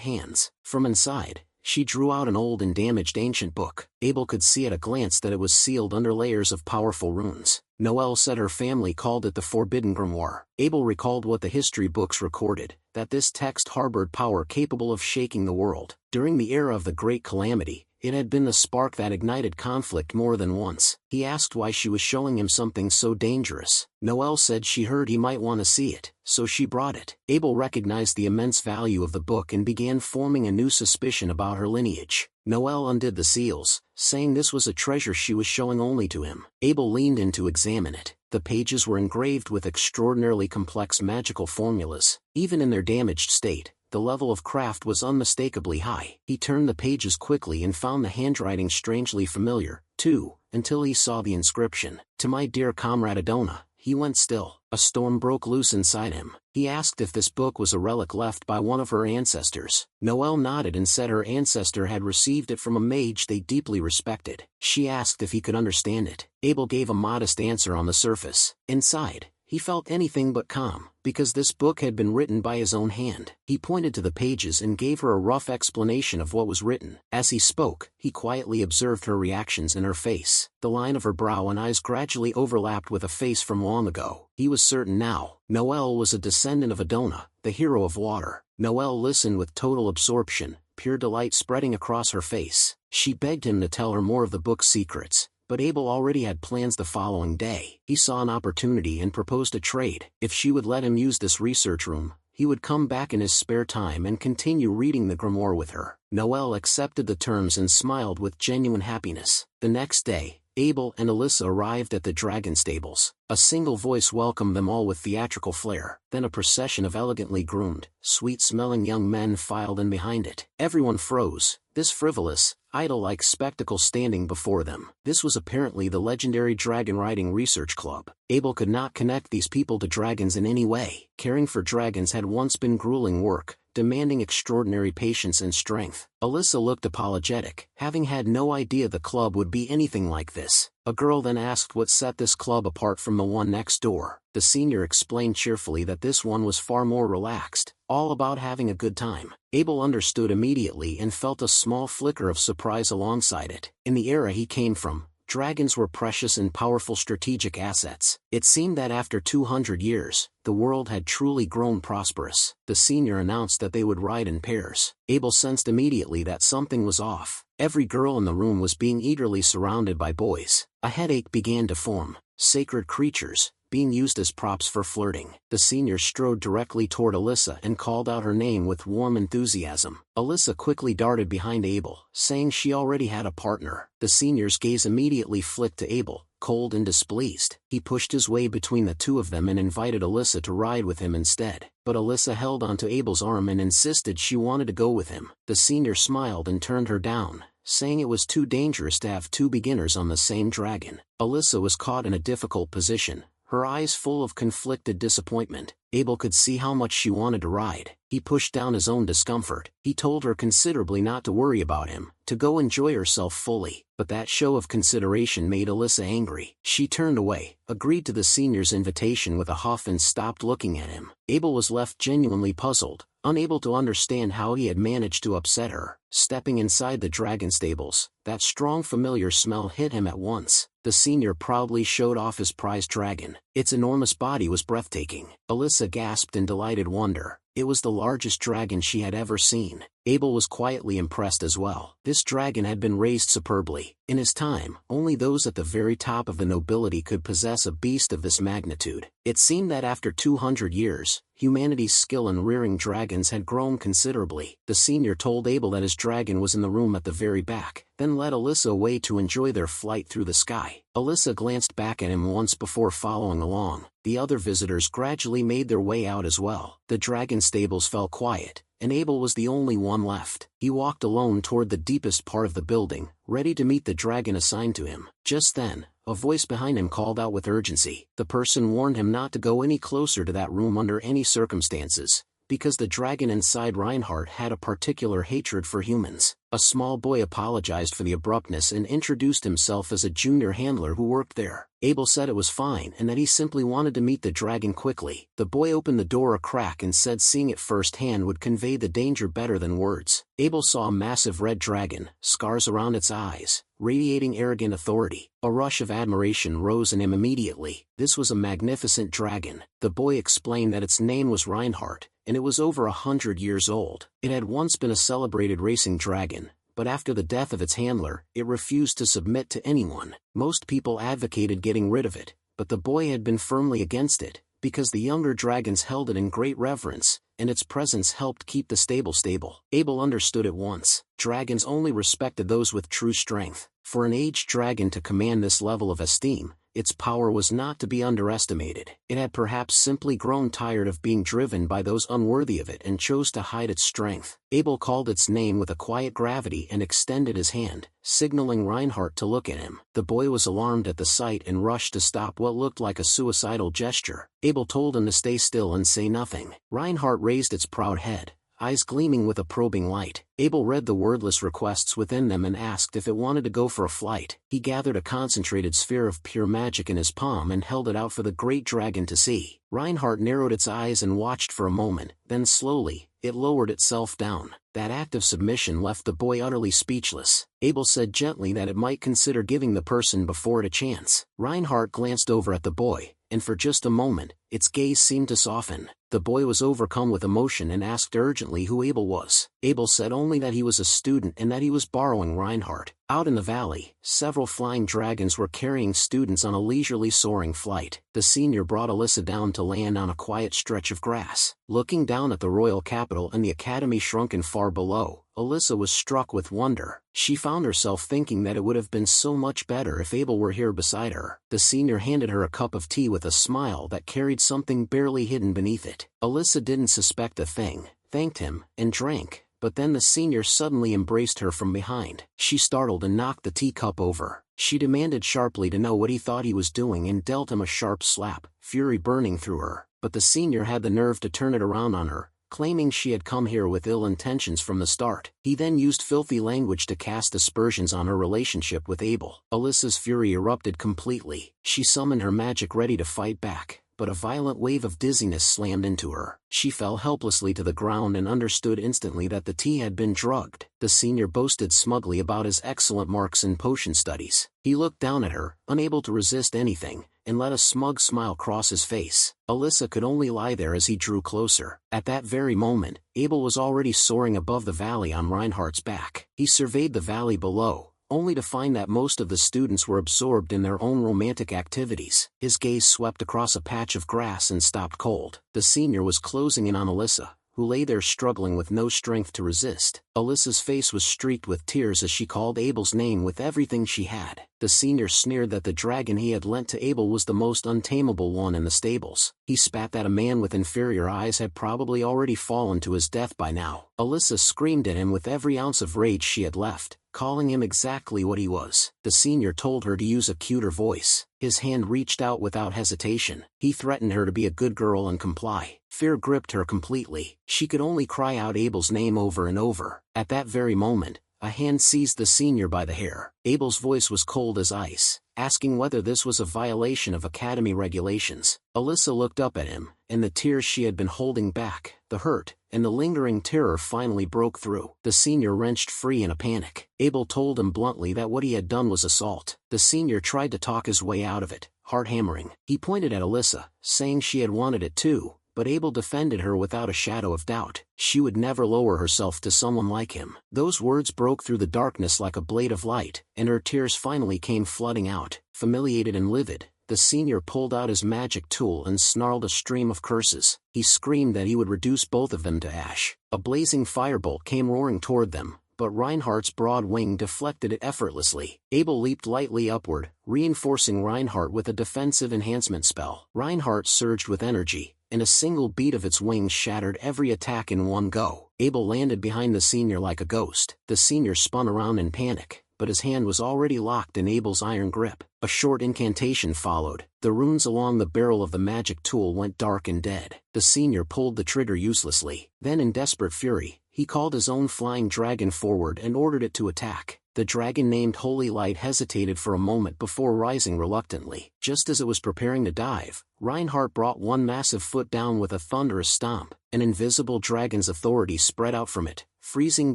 hands. From inside, she drew out an old and damaged ancient book. Abel could see at a glance that it was sealed under layers of powerful runes. Noelle said her family called it the Forbidden Grimoire. Abel recalled what the history books recorded, that this text harbored power capable of shaking the world. During the era of the Great Calamity, it had been the spark that ignited conflict more than once. He asked why she was showing him something so dangerous. Noelle said she heard he might want to see it, so she brought it. Abel recognized the immense value of the book and began forming a new suspicion about her lineage. Noelle undid the seals, saying this was a treasure she was showing only to him. Abel leaned in to examine it. The pages were engraved with extraordinarily complex magical formulas. Even in their damaged state, the level of craft was unmistakably high. He turned the pages quickly and found the handwriting strangely familiar, too, until he saw the inscription. "To my dear comrade Adona." He went still. A storm broke loose inside him. He asked if this book was a relic left by one of her ancestors. Noelle nodded and said her ancestor had received it from a mage they deeply respected. She asked if he could understand it. Abel gave a modest answer on the surface. Inside, he felt anything but calm, because this book had been written by his own hand. He pointed to the pages and gave her a rough explanation of what was written. As he spoke, he quietly observed her reactions in her face. The line of her brow and eyes gradually overlapped with a face from long ago. He was certain now. Noelle was a descendant of Adona, the hero of water. Noelle listened with total absorption, pure delight spreading across her face. She begged him to tell her more of the book's secrets. But Abel already had plans the following day. He saw an opportunity and proposed a trade. If she would let him use this research room, he would come back in his spare time and continue reading the grimoire with her. Noelle accepted the terms and smiled with genuine happiness. The next day, Abel and Alyssa arrived at the dragon stables. A single voice welcomed them all with theatrical flair. Then a procession of elegantly groomed, sweet-smelling young men filed in behind it. Everyone froze, this frivolous, idol-like spectacle standing before them. This was apparently the legendary dragon riding research club. Abel could not connect these people to dragons in any way. Caring for dragons had once been grueling work, demanding extraordinary patience and strength. Alyssa looked apologetic, having had no idea the club would be anything like this. A girl then asked what set this club apart from the one next door. The senior explained cheerfully that this one was far more relaxed, all about having a good time. Abel understood immediately and felt a small flicker of surprise alongside it. In the era he came from, dragons were precious and powerful strategic assets. It seemed that after 200 years, the world had truly grown prosperous. The senior announced that they would ride in pairs. Abel sensed immediately that something was off. Every girl in the room was being eagerly surrounded by boys. A headache began to form. Sacred creatures, being used as props for flirting. The senior strode directly toward Alyssa and called out her name with warm enthusiasm. Alyssa quickly darted behind Abel, saying she already had a partner. The senior's gaze immediately flicked to Abel, cold and displeased. He pushed his way between the two of them and invited Alyssa to ride with him instead. But Alyssa held onto Abel's arm and insisted she wanted to go with him. The senior smiled and turned her down, saying it was too dangerous to have two beginners on the same dragon. Alyssa was caught in a difficult position, her eyes full of conflicted disappointment. Abel could see how much she wanted to ride. He pushed down his own discomfort. He told her considerably not to worry about him, to go enjoy herself fully. But that show of consideration made Alyssa angry. She turned away, agreed to the senior's invitation with a huff and stopped looking at him. Abel was left genuinely puzzled, unable to understand how he had managed to upset her. Stepping inside the dragon stables, that strong familiar smell hit him at once. The senior proudly showed off his prize dragon. Its enormous body was breathtaking. Alyssa gasped in delighted wonder. It was the largest dragon she had ever seen. Abel was quietly impressed as well. This dragon had been raised superbly. In his time, only those at the very top of the nobility could possess a beast of this magnitude. It seemed that after 200 years, humanity's skill in rearing dragons had grown considerably. The senior told Abel that his dragon was in the room at the very back, then led Alyssa away to enjoy their flight through the sky. Alyssa glanced back at him once before following along. The other visitors gradually made their way out as well. The dragon stables fell quiet, and Abel was the only one left. He walked alone toward the deepest part of the building, ready to meet the dragon assigned to him. Just then, a voice behind him called out with urgency. The person warned him not to go any closer to that room under any circumstances, because the dragon inside Reinhardt had a particular hatred for humans. A small boy apologized for the abruptness and introduced himself as a junior handler who worked there. Abel said it was fine and that he simply wanted to meet the dragon quickly. The boy opened the door a crack and said seeing it firsthand would convey the danger better than words. Abel saw a massive red dragon, scars around its eyes, radiating arrogant authority. A rush of admiration rose in him immediately. This was a magnificent dragon. The boy explained that its name was Reinhardt, and it was over 100 years old. It had once been a celebrated racing dragon, but after the death of its handler, it refused to submit to anyone. Most people advocated getting rid of it, but the boy had been firmly against it, because the younger dragons held it in great reverence, and its presence helped keep the stable stable. Abel understood at once. Dragons only respected those with true strength. For an aged dragon to command this level of esteem, its power was not to be underestimated. It had perhaps simply grown tired of being driven by those unworthy of it and chose to hide its strength. Abel called its name with a quiet gravity and extended his hand, signaling Reinhardt to look at him. The boy was alarmed at the sight and rushed to stop what looked like a suicidal gesture. Abel told him to stay still and say nothing. Reinhardt raised its proud head, eyes gleaming with a probing light. Abel read the wordless requests within them and asked if it wanted to go for a flight. He gathered a concentrated sphere of pure magic in his palm and held it out for the great dragon to see. Reinhardt narrowed its eyes and watched for a moment, then slowly, it lowered itself down. That act of submission left the boy utterly speechless. Abel said gently that it might consider giving the person before it a chance. Reinhardt glanced over at the boy, and for just a moment, its gaze seemed to soften. The boy was overcome with emotion and asked urgently who Abel was. Abel said only that he was a student and that he was borrowing Reinhardt. Out in the valley, several flying dragons were carrying students on a leisurely soaring flight. The senior brought Alyssa down to land on a quiet stretch of grass. Looking down at the royal capital and the academy shrunken far below, Alyssa was struck with wonder. She found herself thinking that it would have been so much better if Abel were here beside her. The senior handed her a cup of tea with a smile that carried something barely hidden beneath it. Alyssa didn't suspect a thing, thanked him, and drank, but then the senior suddenly embraced her from behind. She startled and knocked the teacup over. She demanded sharply to know what he thought he was doing and dealt him a sharp slap, fury burning through her. But the senior had the nerve to turn it around on her, claiming she had come here with ill intentions from the start. He then used filthy language to cast aspersions on her relationship with Abel. Alyssa's fury erupted completely. She summoned her magic ready to fight back, but a violent wave of dizziness slammed into her. She fell helplessly to the ground and understood instantly that the tea had been drugged. The senior boasted smugly about his excellent marks in potion studies. He looked down at her, unable to resist anything, and let a smug smile cross his face. Alyssa could only lie there as he drew closer. At that very moment, Abel was already soaring above the valley on Reinhardt's back. He surveyed the valley below, only to find that most of the students were absorbed in their own romantic activities. His gaze swept across a patch of grass and stopped cold. The senior was closing in on Alyssa, who lay there struggling with no strength to resist. Alyssa's face was streaked with tears as she called Abel's name with everything she had. The senior sneered that the dragon he had lent to Abel was the most untamable one in the stables. He spat that a man with inferior eyes had probably already fallen to his death by now. Alyssa screamed at him with every ounce of rage she had left, calling him exactly what he was. The senior told her to use a cuter voice. His hand reached out without hesitation. He threatened her to be a good girl and comply. Fear gripped her completely. She could only cry out Abel's name over and over. At that very moment, a hand seized the senior by the hair. Abel's voice was cold as ice, asking whether this was a violation of academy regulations. Alyssa looked up at him, and the tears she had been holding back, the hurt, and the lingering terror finally broke through. The senior wrenched free in a panic. Abel told him bluntly that what he had done was assault. The senior tried to talk his way out of it, heart hammering. He pointed at Alyssa, saying she had wanted it too, but Abel defended her without a shadow of doubt. She would never lower herself to someone like him. Those words broke through the darkness like a blade of light, and her tears finally came flooding out. Humiliated and livid, the senior pulled out his magic tool and snarled a stream of curses. He screamed that he would reduce both of them to ash. A blazing firebolt came roaring toward them, but Reinhardt's broad wing deflected it effortlessly. Abel leaped lightly upward, reinforcing Reinhardt with a defensive enhancement spell. Reinhardt surged with energy, and a single beat of its wings shattered every attack in one go. Abel landed behind the senior like a ghost. The senior spun around in panic, but his hand was already locked in Abel's iron grip. A short incantation followed. The runes along the barrel of the magic tool went dark and dead. The senior pulled the trigger uselessly. Then in desperate fury, he called his own flying dragon forward and ordered it to attack. The dragon named Holy Light hesitated for a moment before rising reluctantly. Just as it was preparing to dive, Reinhardt brought one massive foot down with a thunderous stomp. An invisible dragon's authority spread out from it, freezing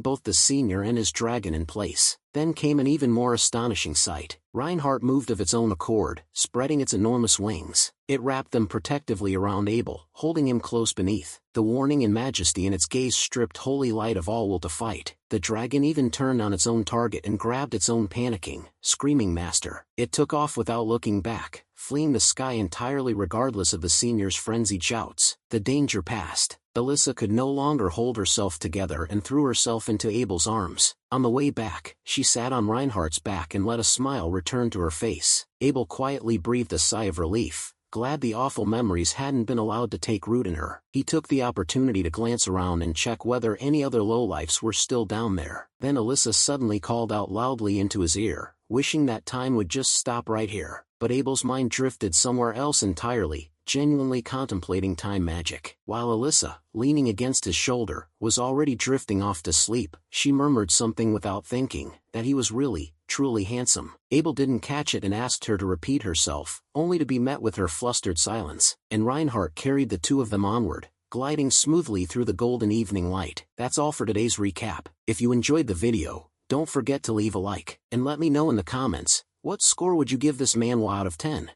both the senior and his dragon in place. Then came an even more astonishing sight. Reinhardt moved of its own accord, spreading its enormous wings. It wrapped them protectively around Abel, holding him close beneath. The warning and majesty in its gaze stripped Holy Light of all will to fight. The dragon even turned on its own target and grabbed its own, panicking, screaming master. It took off without looking back, fleeing the sky entirely regardless of the senior's frenzied shouts. The danger passed. Alyssa could no longer hold herself together and threw herself into Abel's arms. On the way back, she sat on Reinhardt's back and let a smile return to her face. Abel quietly breathed a sigh of relief, glad the awful memories hadn't been allowed to take root in her. He took the opportunity to glance around and check whether any other lowlifes were still down there. Then Alyssa suddenly called out loudly into his ear, wishing that time would just stop right here. But Abel's mind drifted somewhere else entirely, genuinely contemplating time magic. While Alyssa, leaning against his shoulder, was already drifting off to sleep, she murmured something without thinking, that he was really, truly handsome. Abel didn't catch it and asked her to repeat herself, only to be met with her flustered silence, and Reinhardt carried the two of them onward, gliding smoothly through the golden evening light. That's all for today's recap. If you enjoyed the video, don't forget to leave a like, and let me know in the comments, what score would you give this manhwa out of 10?